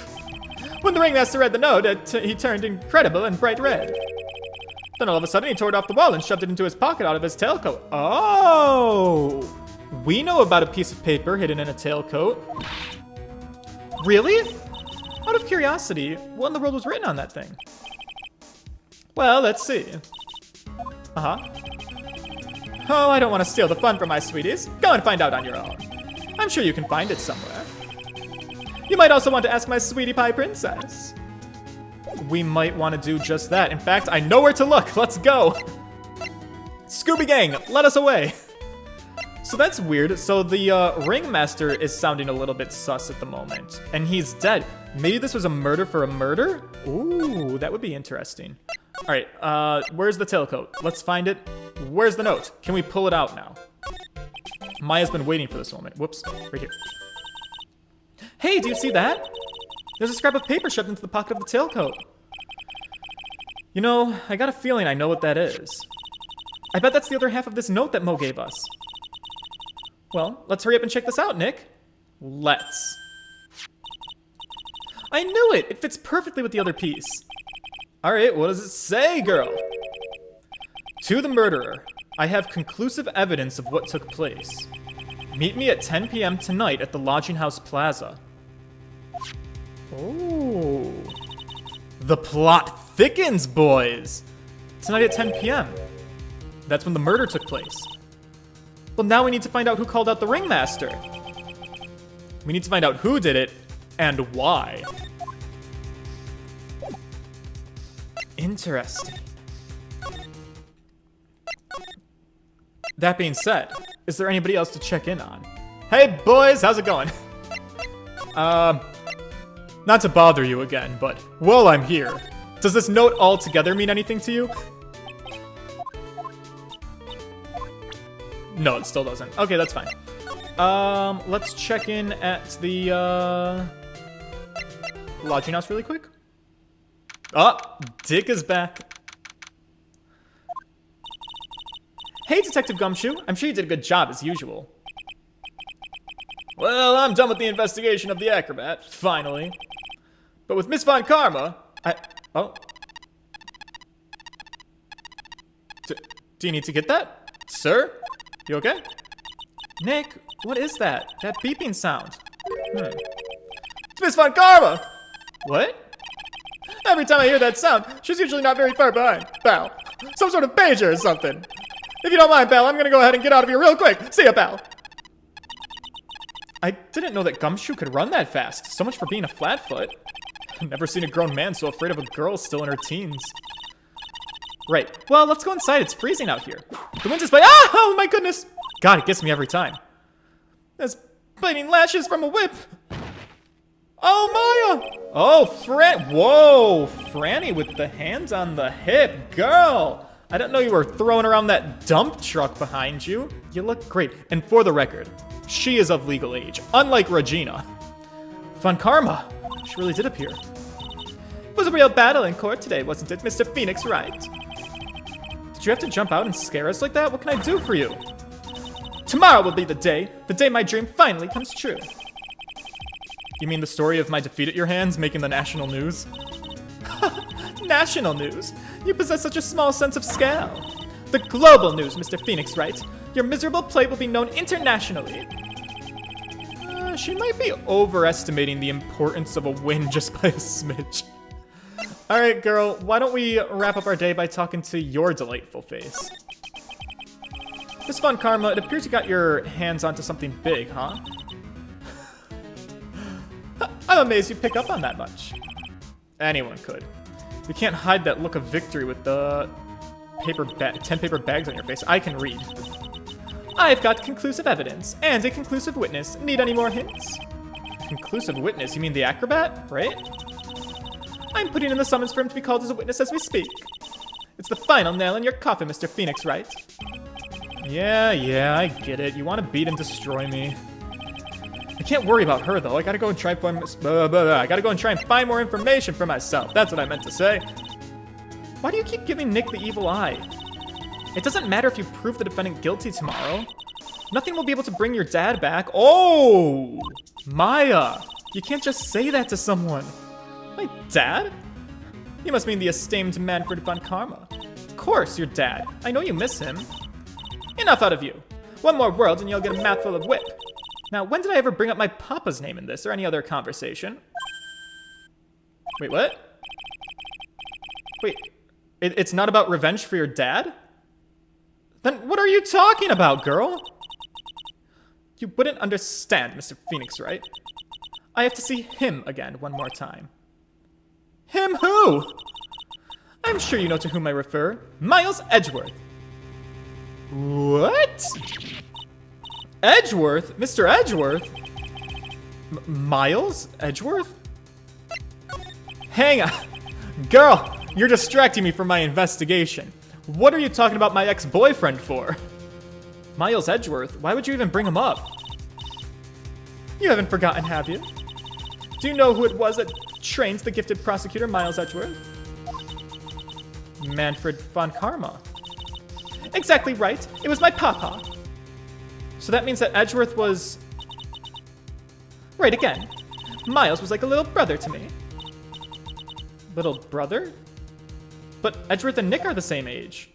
When the ringmaster read the note, he turned incredible and bright red. Then all of a sudden, he tore it off the wall and shoved it into his pocket out of his tailcoat. Oh! We know about a piece of paper hidden in a tailcoat. Really? Out of curiosity, what in the world was written on that thing? Well, let's see. Uh-huh. Oh, I don't want to steal the fun from my sweeties. Go and find out on your own. I'm sure you can find it somewhere. You might also want to ask my sweetie pie princess. We might want to do just that. In fact, I know where to look. Let's go. Scooby Gang, let us away. So that's weird. So the ringmaster is sounding a little bit sus at the moment. And he's dead. Maybe this was a murder for a murder? Ooh, that would be interesting. All right, where's the tailcoat? Let's find it. Where's the note? Can we pull it out now? Maya's been waiting for this moment. Whoops, right here. Hey, do you see that? There's a scrap of paper shoved into the pocket of the tailcoat. You know, I got a feeling I know what that is. I bet that's the other half of this note that Mo gave us. Well, let's hurry up and check this out, Nick. Let's. I knew it! It fits perfectly with the other piece. Alright, what does it say, girl? To the murderer, I have conclusive evidence of what took place. Meet me at 10 p.m. tonight at the Lodging House Plaza. Oh. The plot thickens, boys! Tonight at 10 p.m. That's when the murder took place. Well, now we need to find out who called out the ringmaster. We need to find out who did it and why. Interesting. That being said, is there anybody else to check in on? Hey boys, how's it going? Not to bother you again, but while I'm here, does this note altogether mean anything to you? No, it still doesn't. Okay, that's fine. Let's check in at the, lodging house really quick. Oh, Dick is back. Hey, Detective Gumshoe. I'm sure you did a good job, as usual. Well, I'm done with the investigation of the Acrobat, finally. But with Miss Von Karma, Oh. Do you need to get that? Sir? You okay? Nick, what is that? That beeping sound. It's Miss Von Karma! What? Every time I hear that sound, she's usually not very far behind. Pal. Some sort of pager or something. If you don't mind, pal, I'm gonna go ahead and get out of here real quick. See ya, pal. I didn't know that Gumshoe could run that fast. So much for being a flatfoot. I've never seen a grown man so afraid of a girl still in her teens. Right. Well, let's go inside. It's freezing out here. The wind is blowing. Ah! Oh my goodness! God, it gets me every time. There's biting lashes from a whip. Oh, Maya! Oh, Whoa! Franny with the hands on the hip. Girl! I didn't know you were throwing around that dump truck behind you. You look great. And for the record, she is of legal age, unlike Regina. Von Karma. She really did appear. It was a real battle in court today, wasn't it, Mr. Phoenix Wright? Did you have to jump out and scare us like that? What can I do for you? Tomorrow will be the day my dream finally comes true. You mean the story of my defeat at your hands making the national news? National news? You possess such a small sense of scale. The global news, Mr. Phoenix Wright. Your miserable plight will be known internationally. She might be overestimating the importance of a win just by a smidge. Alright, girl, why don't we wrap up our day by talking to your delightful face? Miss Von Karma, it appears you got your hands onto something big, huh? I'm amazed you pick up on that much. Anyone could. You can't hide that look of victory with the 10 paper bags on your face. I can read. I've got conclusive evidence and a conclusive witness. Need any more hints? Conclusive witness? You mean the Acrobat, right? I'm putting in the summons for him to be called as a witness as we speak. It's the final nail in your coffin, Mr. Phoenix Wright. Yeah, I get it. You want to beat and destroy me. I can't worry about her, though. I gotta go and try and find more information for myself. That's what I meant to say. Why do you keep giving Nick the evil eye? It doesn't matter if you prove the defendant guilty tomorrow. Nothing will be able to bring your dad back. Oh! Maya! You can't just say that to someone. My dad? You must mean the esteemed Manfred von Karma. Of course, your dad. I know you miss him. Enough out of you. One more word and you'll get a mouthful of whip. Now, when did I ever bring up my papa's name in this or any other conversation? Wait, what? Wait, it's not about revenge for your dad? Then what are you talking about, girl? You wouldn't understand, Mr. Phoenix, right? I have to see him again one more time. Him who? I'm sure you know to whom I refer. Miles Edgeworth. What? Edgeworth? Mr. Edgeworth? Miles Edgeworth? Hang on. Girl, you're distracting me from my investigation. What are you talking about my ex-boyfriend for? Miles Edgeworth? Why would you even bring him up? You haven't forgotten, have you? Do you know who it was that trains the gifted prosecutor Miles Edgeworth? Manfred von Karma. Exactly right. It was my papa. So that means that Edgeworth was... Right again. Miles was like a little brother to me. Little brother? But Edgeworth and Nick are the same age.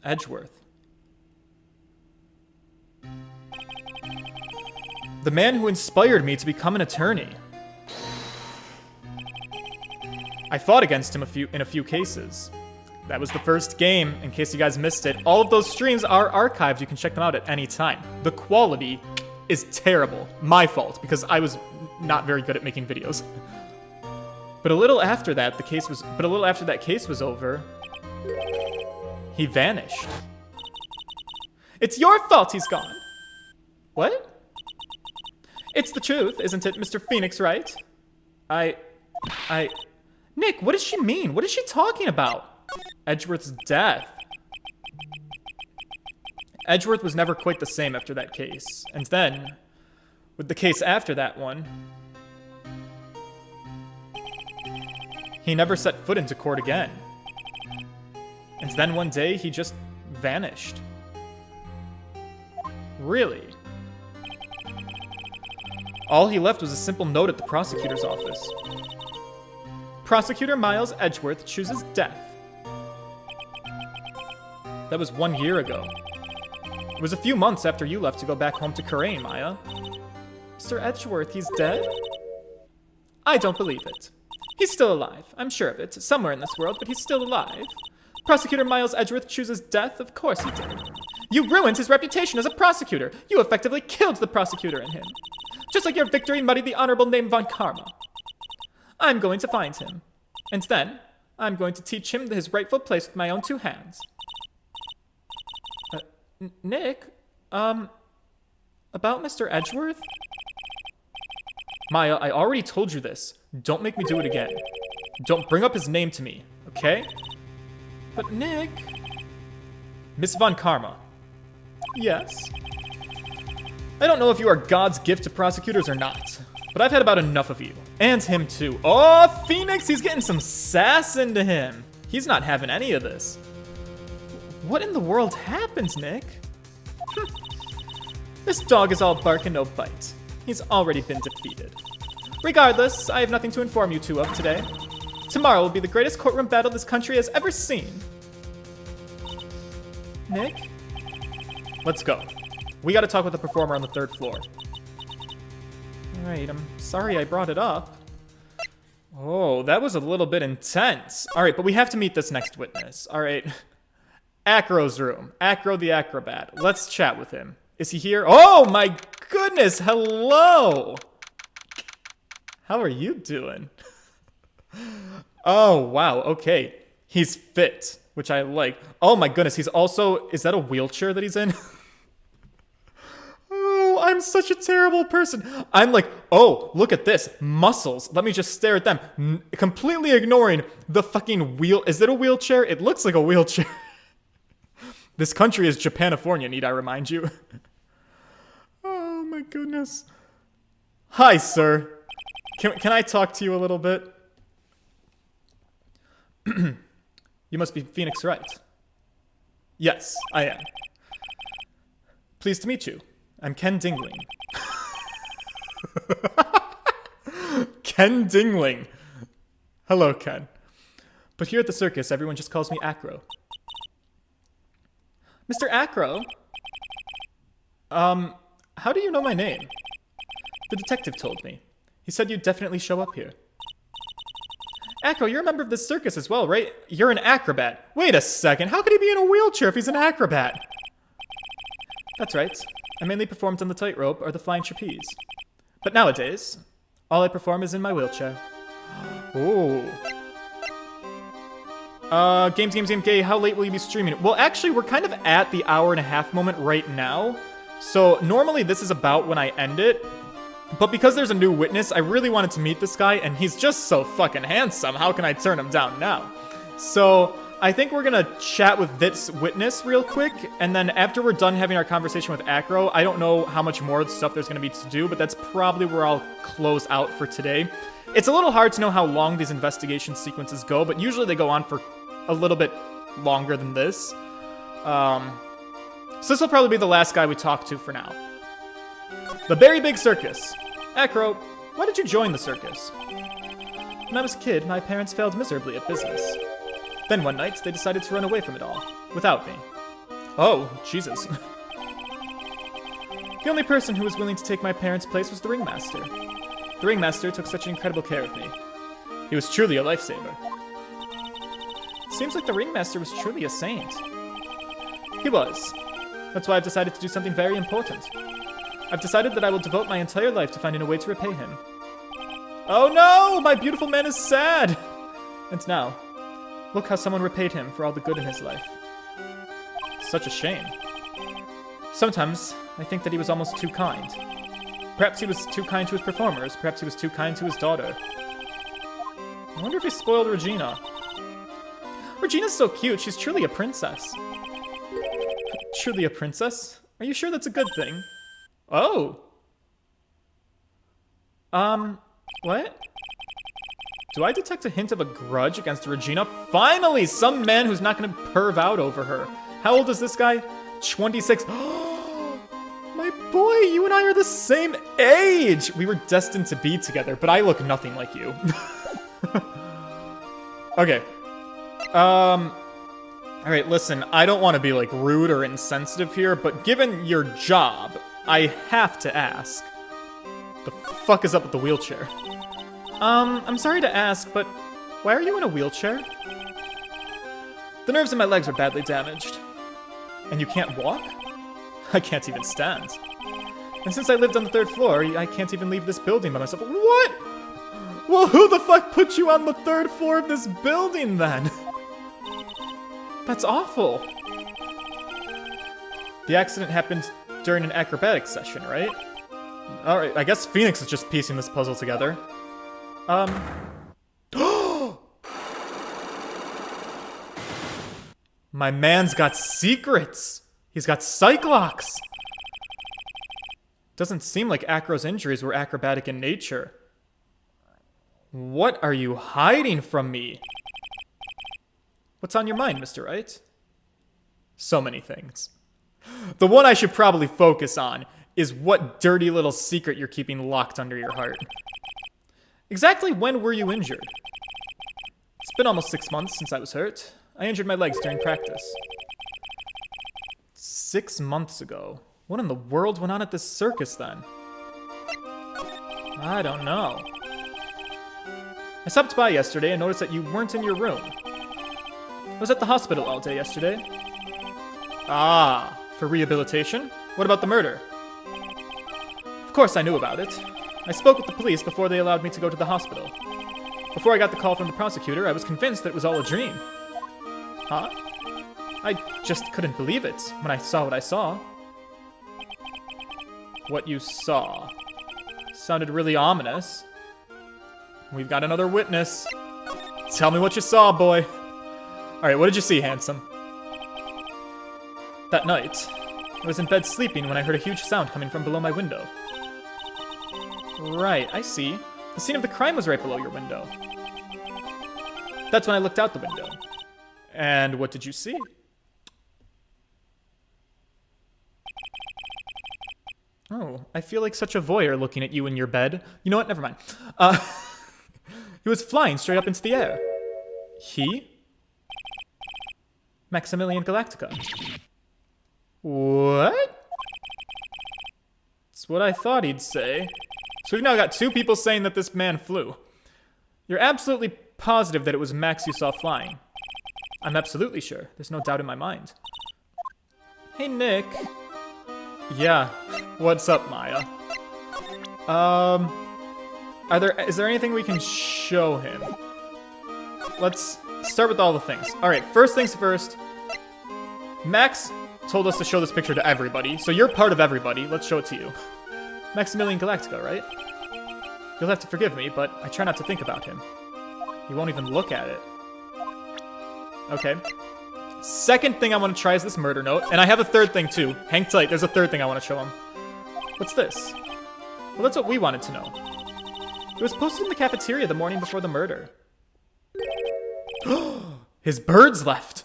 Edgeworth. The man who inspired me to become an attorney. I fought against him in a few cases. That was the first game, in case you guys missed it. All of those streams are archived. You can check them out at any time. The quality is terrible. My fault, because I was not very good at making videos. But a little after that, case was over, he vanished. It's your fault he's gone. What? It's the truth, isn't it, Mr. Phoenix, right? Nick, what does she mean? What is she talking about? Edgeworth's death. Edgeworth was never quite the same after that case. And then, with the case after that one, he never set foot into court again. And then one day, he just vanished. Really? All he left was a simple note at the prosecutor's office. Prosecutor Miles Edgeworth chooses death. That was 1 year ago. It was a few months after you left to go back home to Corain, Maya. Mr. Edgeworth, he's dead? I don't believe it. He's still alive, I'm sure of it, somewhere in this world, but he's still alive. Prosecutor Miles Edgeworth chooses death? Of course he did. You ruined his reputation as a prosecutor. You effectively killed the prosecutor in him. Just like your victory muddied the honorable name Von Karma. I'm going to find him. And then, I'm going to teach him his rightful place with my own 2 hands. Nick? About Mr. Edgeworth? Maya, I already told you this. Don't make me do it again. Don't bring up his name to me, okay? But Nick... Miss Von Karma. Yes? I don't know if you are God's gift to prosecutors or not, but I've had about enough of you. And him too. Oh, Phoenix, he's getting some sass into him. He's not having any of this. What in the world happens, Nick? This dog is all bark and no bite. He's already been defeated. Regardless, I have nothing to inform you two of today. Tomorrow will be the greatest courtroom battle this country has ever seen. Nick? Let's go. We gotta talk with the performer on the 3rd floor. Alright, I'm sorry I brought it up. Oh, that was a little bit intense. Alright, but we have to meet this next witness. Alright. Acro's room. Acro the Acrobat. Let's chat with him. Is he here? Oh my goodness, hello! How are you doing? Oh, wow, okay. He's fit, which I like. Oh my goodness, he's also... Is that a wheelchair that he's in? Oh, I'm such a terrible person. I'm like, oh, look at this. Muscles. Let me just stare at them. Completely ignoring the fucking wheel. Is it a wheelchair? It looks like a wheelchair. This country is Japanifornia, need I remind you? Oh my goodness. Hi, sir. Can I talk to you a little bit? You must be Phoenix Wright. Yes, I am. Pleased to meet you. I'm Ken Dingling. Ken Dingling. Hello, Ken. But here at the circus, everyone just calls me Acro. Mr. Acro? How do you know my name? The detective told me. He said you'd definitely show up here. Acro, you're a member of this circus as well, right? You're an acrobat. Wait a second, how could he be in a wheelchair if he's an acrobat? That's right. I mainly performed on the tightrope or the flying trapeze. But nowadays, all I perform is in my wheelchair. Ooh. Games, how late will you be streaming? Well, actually, we're kind of at the hour-and-a-half moment right now. So, normally this is about when I end it. But because there's a new witness, I really wanted to meet this guy, and he's just so fucking handsome. How can I turn him down now? So, I think we're gonna chat with this witness real quick, and then after we're done having our conversation with Acro, I don't know how much more stuff there's gonna be to do, but that's probably where I'll close out for today. It's a little hard to know how long these investigation sequences go, but usually they go on for a little bit longer than this. So this will probably be the last guy we talk to for now. The Very Big Circus. Acro, why did you join the circus? When I was a kid, my parents failed miserably at business. Then one night, they decided to run away from it all, without me. Oh, Jesus. The only person who was willing to take my parents' place was the ringmaster. The ringmaster took such incredible care of me. He was truly a lifesaver. Seems like the ringmaster was truly a saint. He was. That's why I've decided to do something very important. I've decided that I will devote my entire life to finding a way to repay him. Oh no! My beautiful man is sad! And now, look how someone repaid him for all the good in his life. Such a shame. Sometimes, I think that he was almost too kind. Perhaps he was too kind to his performers, perhaps he was too kind to his daughter. I wonder if he spoiled Regina. Regina's so cute, she's truly a princess. Truly a princess? Are you sure that's a good thing? Oh! What? Do I detect a hint of a grudge against Regina? Finally! Some man who's not gonna perv out over her. How old is this guy? 26. My boy, you and I are the same age! We were destined to be together, but I look nothing like you. Okay. Alright, listen, I don't want to be, like, rude or insensitive here, but given your job, I have to ask. The fuck is up with the wheelchair? I'm sorry to ask, but why are you in a wheelchair? The nerves in my legs are badly damaged. And you can't walk? I can't even stand. And since I lived on the 3rd floor, I can't even leave this building by myself. What? Well, who the fuck put you on the 3rd floor of this building, then? That's awful. The accident happened during an acrobatics session, right? Alright, I guess Phoenix is just piecing this puzzle together. My man's got secrets! He's got Cyclops! Doesn't seem like Acro's injuries were acrobatic in nature. What are you hiding from me? What's on your mind, Mr. Wright? So many things. The one I should probably focus on is what dirty little secret you're keeping locked under your heart. Exactly when were you injured? It's been almost 6 months since I was hurt. I injured my legs during practice. 6 months ago. What in the world went on at this circus then? I don't know. I stopped by yesterday and noticed that you weren't in your room. I was at the hospital all day yesterday. Ah, for rehabilitation? What about the murder? Of course I knew about it. I spoke with the police before they allowed me to go to the hospital. Before I got the call from the prosecutor, I was convinced that it was all a dream. Huh? I just couldn't believe it when I saw what I saw. What you saw sounded really ominous. We've got another witness. Tell me what you saw, boy. Alright, what did you see, handsome? That night, I was in bed sleeping when I heard a huge sound coming from below my window. Right, I see. The scene of the crime was right below your window. That's when I looked out the window. And what did you see? Oh, I feel like such a voyeur looking at you in your bed. You know what? Never mind. He was flying straight up into the air. He? Maximilian Galactica. What? That's what I thought he'd say. So we've now got 2 people saying that this man flew. You're absolutely positive that it was Max you saw flying. I'm absolutely sure. There's no doubt in my mind. Hey, Nick. Yeah. What's up, Maya? Is there anything we can show him? Let's start with all the things. Alright, first things first. Max told us to show this picture to everybody, so you're part of everybody. Let's show it to you. Maximilian Galactica, right? You'll have to forgive me, but I try not to think about him. He won't even look at it. Okay. Second thing I want to try is this murder note, and I have a third thing too. Hang tight, there's a third thing I want to show him. What's this? Well, that's what we wanted to know. It was posted in the cafeteria the morning before the murder. His birds left.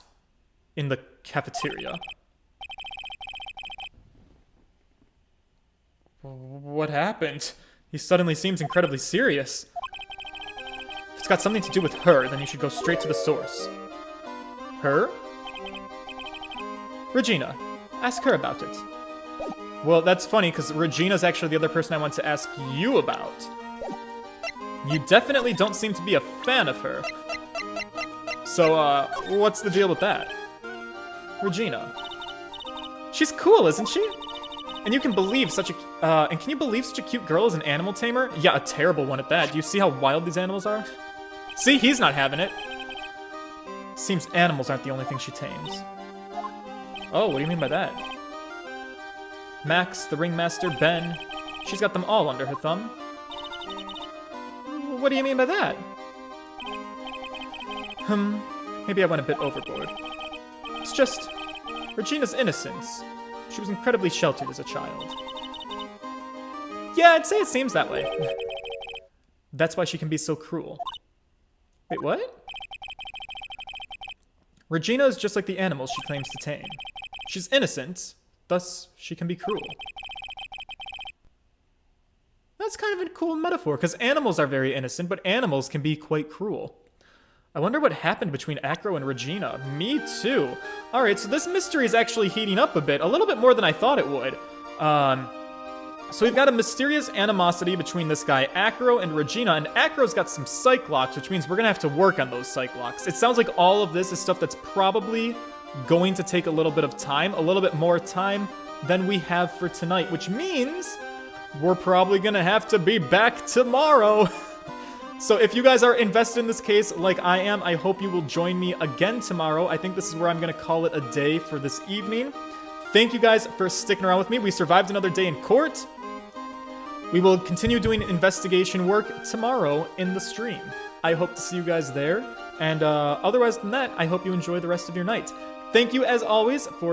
in the cafeteria. What happened? He suddenly seems incredibly serious. If it's got something to do with her, then you should go straight to the source. Her? Regina. Ask her about it. Well, that's funny, because Regina's actually the other person I want to ask you about. You definitely don't seem to be a fan of her. So, what's the deal with that? Regina. She's cool, isn't she? And you can believe such a, and can you believe such a cute girl is an animal tamer? Yeah, a terrible one at that. Do you see how wild these animals are? See, he's not having it. Seems animals aren't the only thing she tames. Oh, what do you mean by that? Max, the ringmaster, Ben. She's got them all under her thumb. What do you mean by that? Maybe I went a bit overboard. It's just Regina's innocence. She was incredibly sheltered as a child. Yeah, I'd say it seems that way. That's why she can be so cruel. Wait, what? Regina is just like the animals she claims to tame. She's innocent, thus she can be cruel. That's kind of a cool metaphor, because animals are very innocent, but animals can be quite cruel. I wonder what happened between Acro and Regina. Me too. Alright, so this mystery is actually heating up a bit. A little bit more than I thought it would. So we've got a mysterious animosity between this guy, Acro, and Regina, and Acro's got some psych locks, which means we're gonna have to work on those psych locks. It sounds like all of this is stuff that's probably going to take a little bit of time, a little bit more time than we have for tonight, which means we're probably gonna have to be back tomorrow. So if you guys are invested in this case like I am, I hope you will join me again tomorrow. I think this is where I'm gonna call it a day for this evening. Thank you guys for sticking around with me. We survived another day in court. We will continue doing investigation work tomorrow in the stream. I hope to see you guys there. And otherwise than that, I hope you enjoy the rest of your night. Thank you as always for